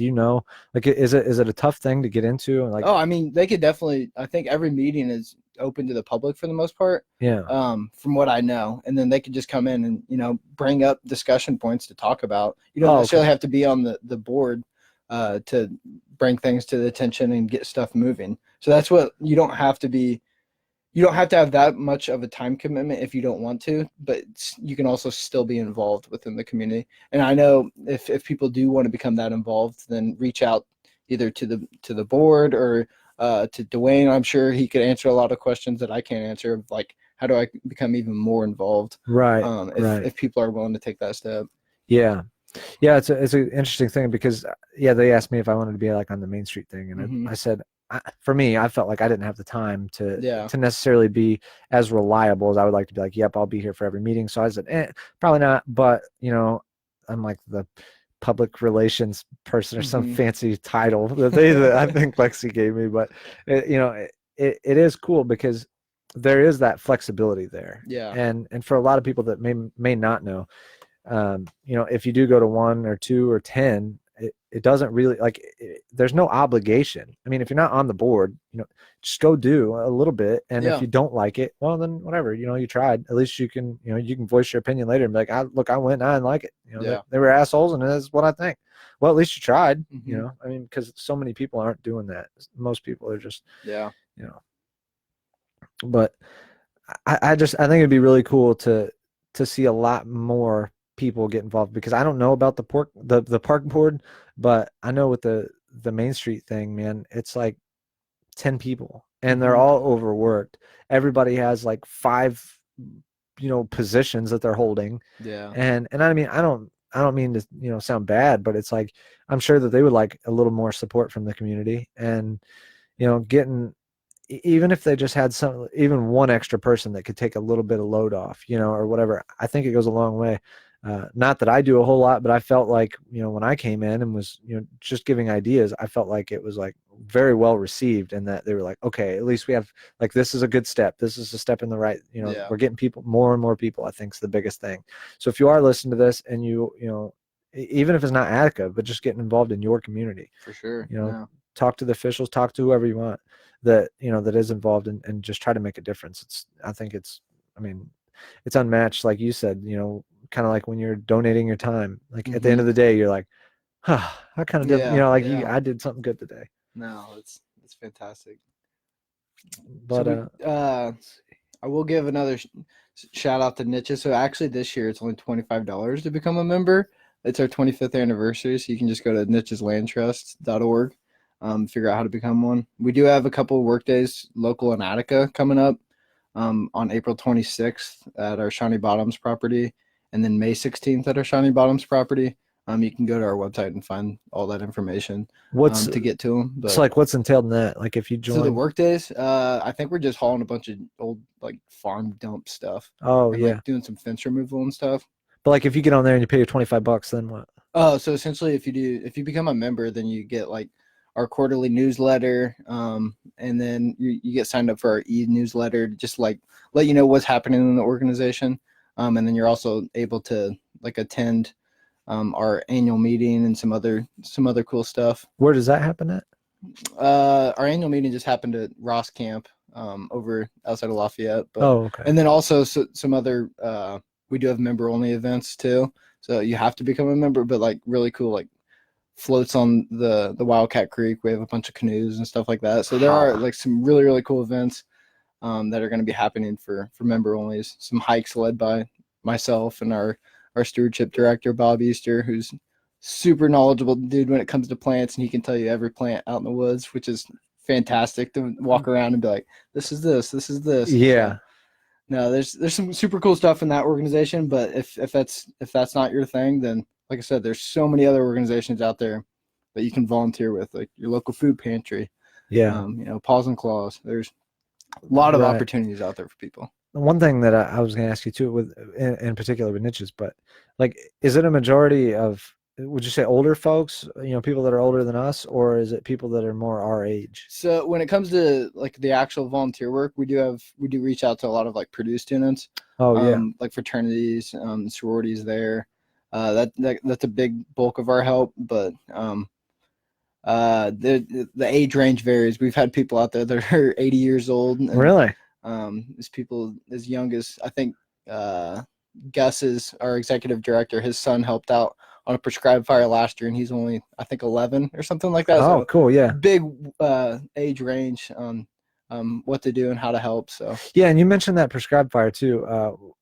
like, is it a tough thing to get into? And like, I mean, they could definitely, I think every meeting is open to the public for the most part. Yeah. From what I know, and then they could just come in and, bring up discussion points to talk about. You don't necessarily have to be on the board to bring things to the attention and get stuff moving. So that's what you don't have to have that much of a time commitment if you don't want to, but you can also still be involved within the community. And I know if people do want to become that involved, then reach out either to the board or to Dwayne. I'm sure he could answer a lot of questions that I can't answer, like how do I become even more involved? Right. If people are willing to take that step. Yeah. Yeah. It's an interesting thing because they asked me if I wanted to be like on the Main Street thing. And I said, for me, I felt like I didn't have the time to necessarily be as reliable as I would like to be like, yep, I'll be here for every meeting. So I said, probably not. But, I'm like the public relations person or some fancy title that I think Lexi gave me. But, it is cool because there is that flexibility there. Yeah. And for a lot of people that may not know, if you do go to 1 or 2 or 10, it doesn't really there's no obligation. I mean, if you're not on the board, just go do a little bit. And if you don't like it, well, then whatever, you tried. At least you can voice your opinion later and be like, I went and I didn't like it. They were assholes and that's what I think. Well, at least you tried, I mean, because so many people aren't doing that. Most people are just, but I think it'd be really cool to see a lot more people get involved because I don't know about the park board, but I know with the Main Street thing, man, it's like 10 people and they're all overworked. Everybody has like 5 positions that they're holding. Yeah. And I mean, I don't mean to sound bad, but it's like I'm sure that they would like a little more support from the community and getting, even if they just had even one extra person that could take a little bit of load off, or whatever. I think it goes a long way. Not that I do a whole lot, but I felt like, when I came in and was, just giving ideas, I felt like it was like very well received and that they were like, okay, at least we have like, this is a good step. This is a step in the right, we're getting people, more and more people, I think is the biggest thing. So if you are listening to this and even if it's not Attica, but just getting involved in your community, for sure, talk to the officials, talk to whoever you want that, that is involved and just try to make a difference. I think it's unmatched. Like you said, kind of like when you're donating your time, like at the end of the day, you're like, I kind of did, I did something good today. No, it's fantastic. But I will give another shout out to Niche. So actually this year it's only $25 to become a member. It's our 25th anniversary, so you can just go to nicheslandtrust.org, figure out how to become one. We do have a couple of work days local in Attica coming up on April 26th at our Shawnee Bottoms property, and then May 16th at our Shawnee Bottoms property. You can go to our website and find all that information to get to them. But, so like what's entailed in that? Like if you join the work days, I think we're just hauling a bunch of old like farm dump stuff. Oh, and, like, doing some fence removal and stuff. But like if you get on there and you pay your $25, then what? Oh, so essentially if you become a member, then you get like our quarterly newsletter, and then you get signed up for our e-newsletter to just like let you know what's happening in the organization. And then you're also able to like attend our annual meeting and some other cool stuff. Where does that happen at? Our annual meeting just happened at Ross Camp over outside of Lafayette. But, okay. And then also some other we do have member only events too. So you have to become a member, but like really cool like floats on the Wildcat Creek. We have a bunch of canoes and stuff like that. So there are like some really, really cool events that are going to be happening for member onlys. Some hikes led by myself and our stewardship director, Bob Easter, who's super knowledgeable dude when it comes to plants, and he can tell you every plant out in the woods, which is fantastic to walk around and be like, this is this is. Yeah. So, no, there's some super cool stuff in that organization, but if that's not your thing, then like I said, there's so many other organizations out there that you can volunteer with, like your local food pantry. Yeah. Paws and Claws. There's a lot of opportunities out there for people. One thing that I was going to ask you too, with in particular with niches, but like, is it a majority of, would you say, older folks, people that are older than us, or is it people that are more our age? So when it comes to like the actual volunteer work, we do reach out to a lot of like Purdue students. Oh yeah. Like fraternities, sororities there. That's a big bulk of our help, but the age range varies. We've had people out there that are 80 years old. And, really? There's people as young as, I think, Gus is our executive director. His son helped out on a prescribed fire last year, and he's only, I think, 11 or something like that. Oh, so cool. Yeah. Big age range on what to do and how to help. So yeah, and you mentioned that prescribed fire too,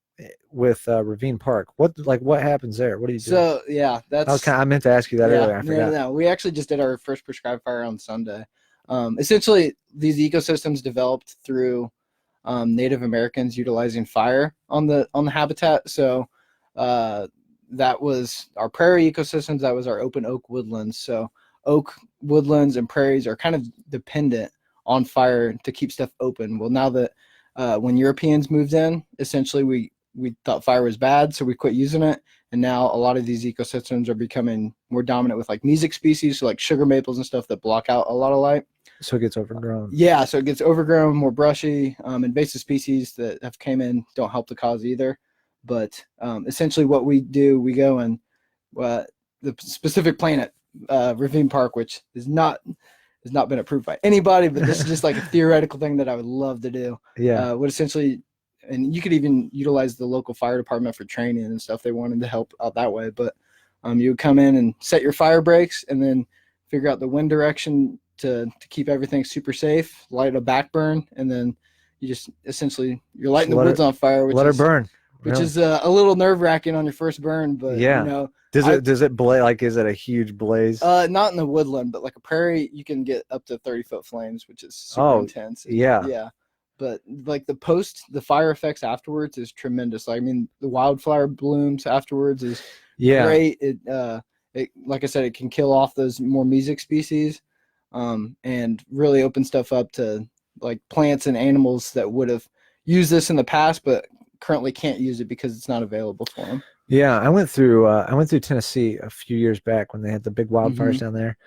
with Ravine Park. What happens there? What do you do? So yeah, I meant to ask you that earlier. I forgot. No, we actually just did our first prescribed fire on Sunday. Essentially, these ecosystems developed through Native Americans utilizing fire on the habitat. So that was our prairie ecosystems. That was our open oak woodlands. So oak woodlands and prairies are kind of dependent on fire to keep stuff open. Well, now that when Europeans moved in, essentially we thought fire was bad, so we quit using it. And now a lot of these ecosystems are becoming more dominant with like music species, so like sugar maples and stuff that block out a lot of light. So it gets overgrown. Yeah, so it gets overgrown, more brushy. Invasive species that have came in don't help the cause either. But essentially what we do, we go and the specific plant at Ravine Park, which has not been approved by anybody, but this is just like a theoretical thing that I would love to do. Yeah. Would essentially, and you could even utilize the local fire department for training and stuff. They wanted to help out that way. But you would come in and set your fire breaks and then figure out the wind direction to keep everything super safe, light a back burn, and then you just essentially you're lighting the woods on fire. Let her burn. Which is a little nerve-wracking on your first burn, but yeah. Does it blaze? Like, is it a huge blaze? Not in the woodland, but like a prairie, you can get up to 30-foot flames, which is super intense. Yeah. But like the fire effects afterwards is tremendous. I mean, the wildflower blooms afterwards is great. It like I said, it can kill off those more music species, and really open stuff up to like plants and animals that would have used this in the past, but currently can't use it because it's not available for them. Yeah, I went through Tennessee a few years back when they had the big wildfires down there,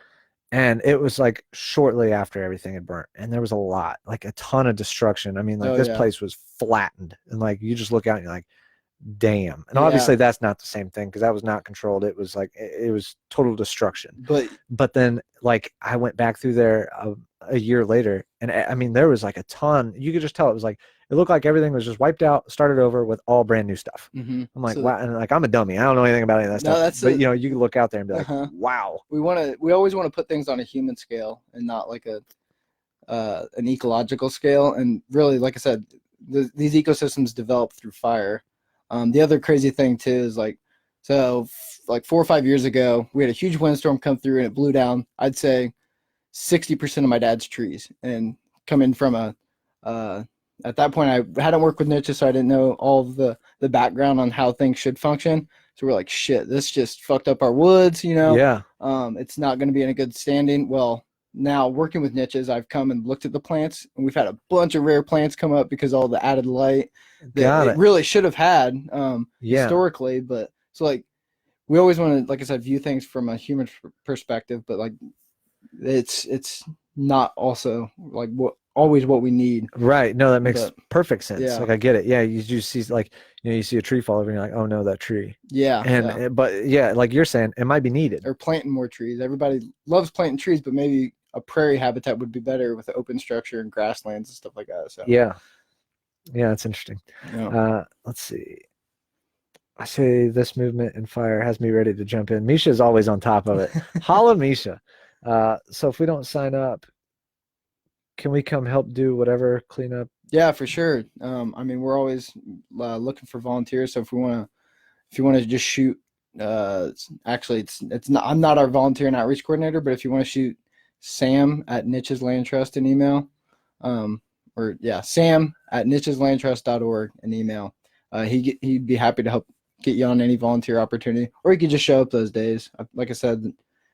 and it was like shortly after everything had burnt, and there was a ton of destruction. I mean, like this place was flattened, and like you just look out and you're like, damn. And obviously that's not the same thing because that was not controlled. It was like it was total destruction. But then like I went back through there a year later, and I mean there was like a ton. You could just tell it was like it looked like everything was just wiped out, started over with all brand new stuff. I'm like, wow, and like I'm a dummy. I don't know anything about any of that stuff. But you can look out there and be like, wow. We always want to put things on a human scale and not like an ecological scale. And really, like I said, these ecosystems develop through fire. The other crazy thing too is like 4 or 5 years ago, we had a huge windstorm come through and it blew down, I'd say 60% of my dad's trees. And coming from at that point, I hadn't worked with niches, so I didn't know all of the background on how things should function. So we're like, shit, this just fucked up our woods, Yeah. It's not going to be in a good standing. Well, now working with niches, I've come and looked at the plants, and we've had a bunch of rare plants come up because all the added light that it really should have had historically. But so like we always want to, like I said, view things from a human perspective, but like it's not also like always what we need. Right. No, that makes perfect sense. Yeah. Like I get it. Yeah. You just see like, you see a tree fall over and you're like, oh no, that tree. Yeah. And, but yeah, like you're saying, it might be needed. Or planting more trees. Everybody loves planting trees, but maybe a prairie habitat would be better with an open structure and grasslands and stuff like that. So yeah. Yeah. That's interesting. Yeah. Let's see. I say this movement and fire has me ready to jump in. Misha's always on top of it. Holla, Misha. So if we don't sign up, can we come help do whatever cleanup? Yeah, for sure. I mean, we're always looking for volunteers. So if you want to just shoot, actually, it's not. I'm not our volunteer and outreach coordinator, but if you want to shoot Sam at Niches Land Trust an email, Sam at nicheslandtrust.org an email. He'd be happy to help get you on any volunteer opportunity, or you could just show up those days. Like I said,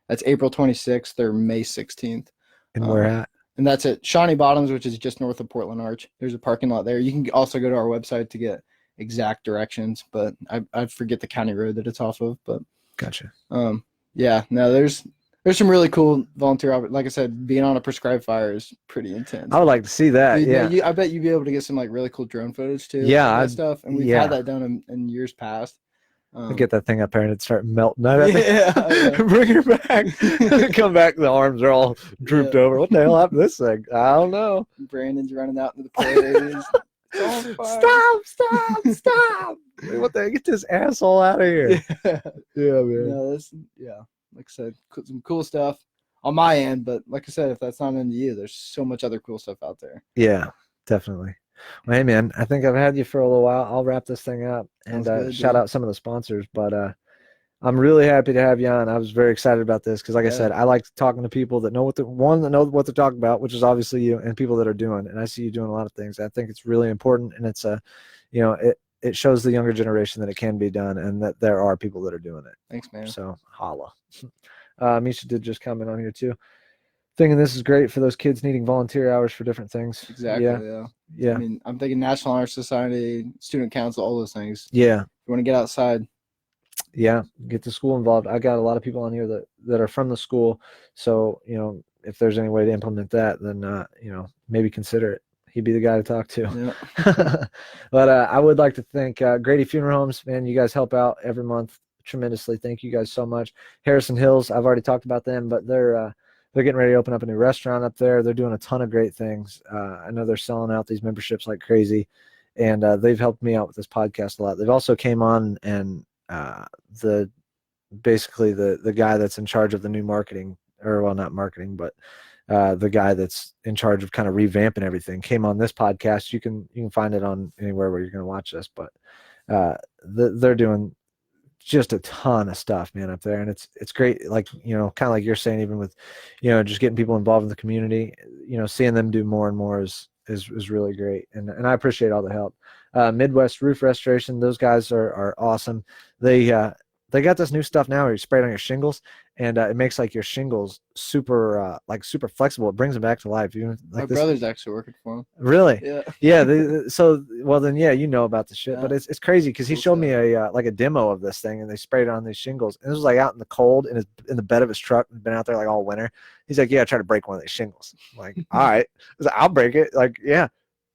that's April 26th or May 16th. And where at? And that's at Shawnee Bottoms, which is just north of Portland Arch. There's a parking lot there. You can also go to our website to get exact directions, but I forget the county road that it's off of. But Gotcha. Yeah, no, there's some really cool volunteer. Like I said, being on a prescribed fire is pretty intense. I would like to see that. Dude, I bet you'd be able to get some like really cool drone footage too. Yeah, that stuff, and we've had that done in years past. Get that thing up there and it'd start melting. Yeah. Yeah. Bring her back. Come back. The arms are all drooped over. What the hell happened to this thing? I don't know. Brandon's running out into the prairies. Stop. What the heck? Get this asshole out of here. Yeah, man. Like I said, some cool stuff on my end, but like I said, if that's not into you, there's so much other cool stuff out there. Yeah, definitely. Well, hey, man, I think I've had you for a little while. I'll wrap this thing up and shout out some of the sponsors, but I'm really happy to have you on. I was very excited about this because, like I said, I like talking to people that know what they're talking about, which is obviously you, and people that are doing. And I see you doing a lot of things. I think it's really important, and it's it shows the younger generation that it can be done, and that there are people that are doing it. Thanks, man. So holla. Misha did just comment on here too, thinking this is great for those kids needing volunteer hours for different things. Exactly. Yeah. I mean, I'm thinking National Honor Society, Student Council, all those things. Yeah. If you want to get outside. Yeah, get the school involved. I got a lot of people on here that are from the school. So, if there's any way to implement that, then, maybe consider it. He'd be the guy to talk to. Yeah. But I would like to thank Grady Funeral Homes. Man, you guys help out every month tremendously. Thank you guys so much. Harrison Hills, I've already talked about them, but they're getting ready to open up a new restaurant up there. They're doing a ton of great things. I know they're selling out these memberships like crazy, and they've helped me out with this podcast a lot. They've also came on and the guy that's in charge of the new marketing, or well, not marketing, but the guy that's in charge of kind of revamping everything came on this podcast. You can find it on anywhere where you're going to watch this, but they're doing just a ton of stuff, man, up there. And it's great. Like, kind of like you're saying, even with, just getting people involved in the community, seeing them do more and more is really great. And I appreciate all the help. Midwest Roof Restoration, those guys are awesome. They got this new stuff now where you spray it on your shingles, and it makes like your shingles super flexible. It brings them back to life. My brother's actually working for them. Really? Yeah. Yeah. So well then, yeah, about the shit. Yeah. But it's crazy because he showed me a demo of this thing, and they sprayed it on these shingles. And this was like out in the cold in the bed of his truck. Been out there like all winter. He's like, yeah, I tried to break one of these shingles. I'm like, all right. I was like, I'll break it. Like, yeah.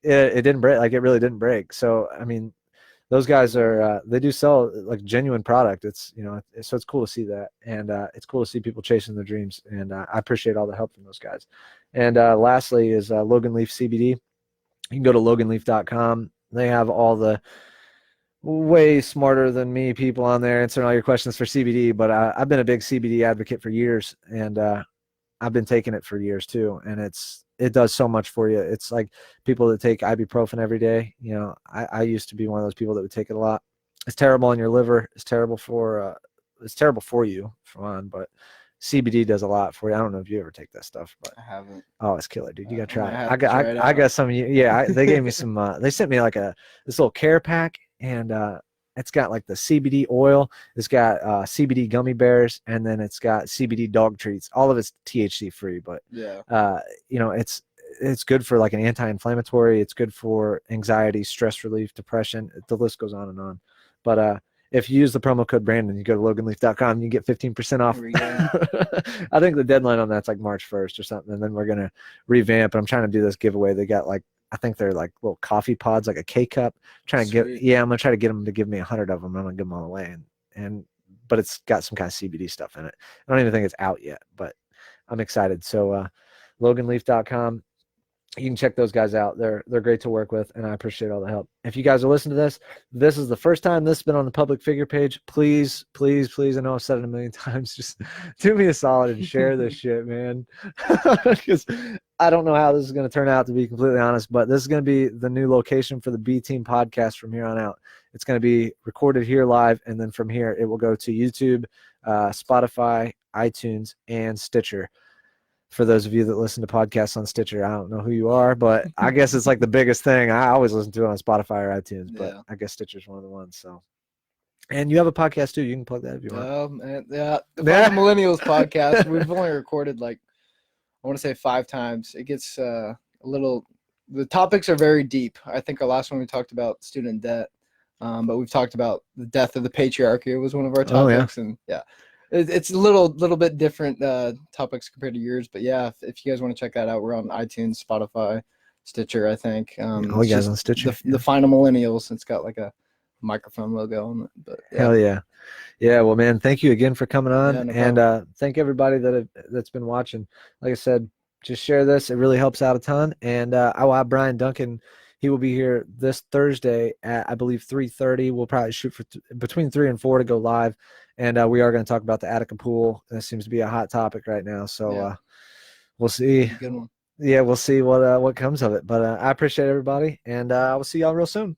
It didn't break. Like, it really didn't break. So I mean, those guys are they do sell like genuine product. It's so it's cool to see that, and it's cool to see people chasing their dreams, and I appreciate all the help from those guys. And lastly is Logan Leaf CBD. You can go to loganleaf.com. They have all the way smarter than me people on there answering all your questions for CBD, but I've been a big CBD advocate for years, and I've been taking it for years too, and it does so much for you. It's like people that take ibuprofen every day. I used to be one of those people that would take it a lot. It's terrible on your liver. It's terrible for you, for one, but CBD does a lot for you. I don't know if you ever take that stuff, but I haven't. Oh, it's killer, dude. You gotta try it. I got some of you. Yeah, they gave me some. They sent me like this little care pack, and it's got like the CBD oil. It's got CBD gummy bears, and then it's got CBD dog treats. All of it's THC free, but yeah, it's good for like an anti-inflammatory. It's good for anxiety, stress relief, depression. The list goes on and on. But if you use the promo code Brandon, you go to loganleaf.com, you get 15% off. I think the deadline on that's like March 1st or something, and then we're gonna revamp. I'm trying to do this giveaway. They got like, I think they're like little coffee pods, like a K-cup. I'm gonna try to get them to give me 100 of them. I'm gonna give them all away, but it's got some kind of CBD stuff in it. I don't even think it's out yet, but I'm excited. So loganleaf.com. you can check those guys out. They're great to work with, and I appreciate all the help. If you guys are listening to this is the first time this has been on the public figure page. Please, please, please, I know I've said it a million times, just do me a solid and share this shit, man. Because I don't know how this is going to turn out, to be completely honest, but this is going to be the new location for the B Team podcast from here on out. It's going to be recorded here live, and then from here it will go to YouTube, Spotify, iTunes, and Stitcher. For those of you that listen to podcasts on Stitcher, I don't know who you are, but I guess it's like the biggest thing. I always listen to it on Spotify or iTunes, but I guess Stitcher's one of the ones. So, and you have a podcast too. You can plug that if you want. Man, the Millennials podcast. We've only recorded like, I want to say 5 times. It gets a little. The topics are very deep. I think our last one we talked about student debt, but we've talked about the death of the patriarchy. It was one of our topics, and it's a little bit different topics compared to yours, but yeah, if you guys want to check that out, we're on iTunes, Spotify, Stitcher, I think. You guys on Stitcher? The Final Millennials. It's got like a microphone logo on it. But Hell yeah. Yeah, well, man, thank you again for coming on, no and problem. thank everybody that's been watching. Like I said, just share this. It really helps out a ton, and I'll have Brian Duncan. He will be here this Thursday at, I believe, 3:30. We'll probably shoot for between 3 and 4 to go live. And we are going to talk about the Attica pool. That seems to be a hot topic right now. So we'll see. Good one. Yeah, we'll see what comes of it. But I appreciate everybody. And I will see y'all real soon.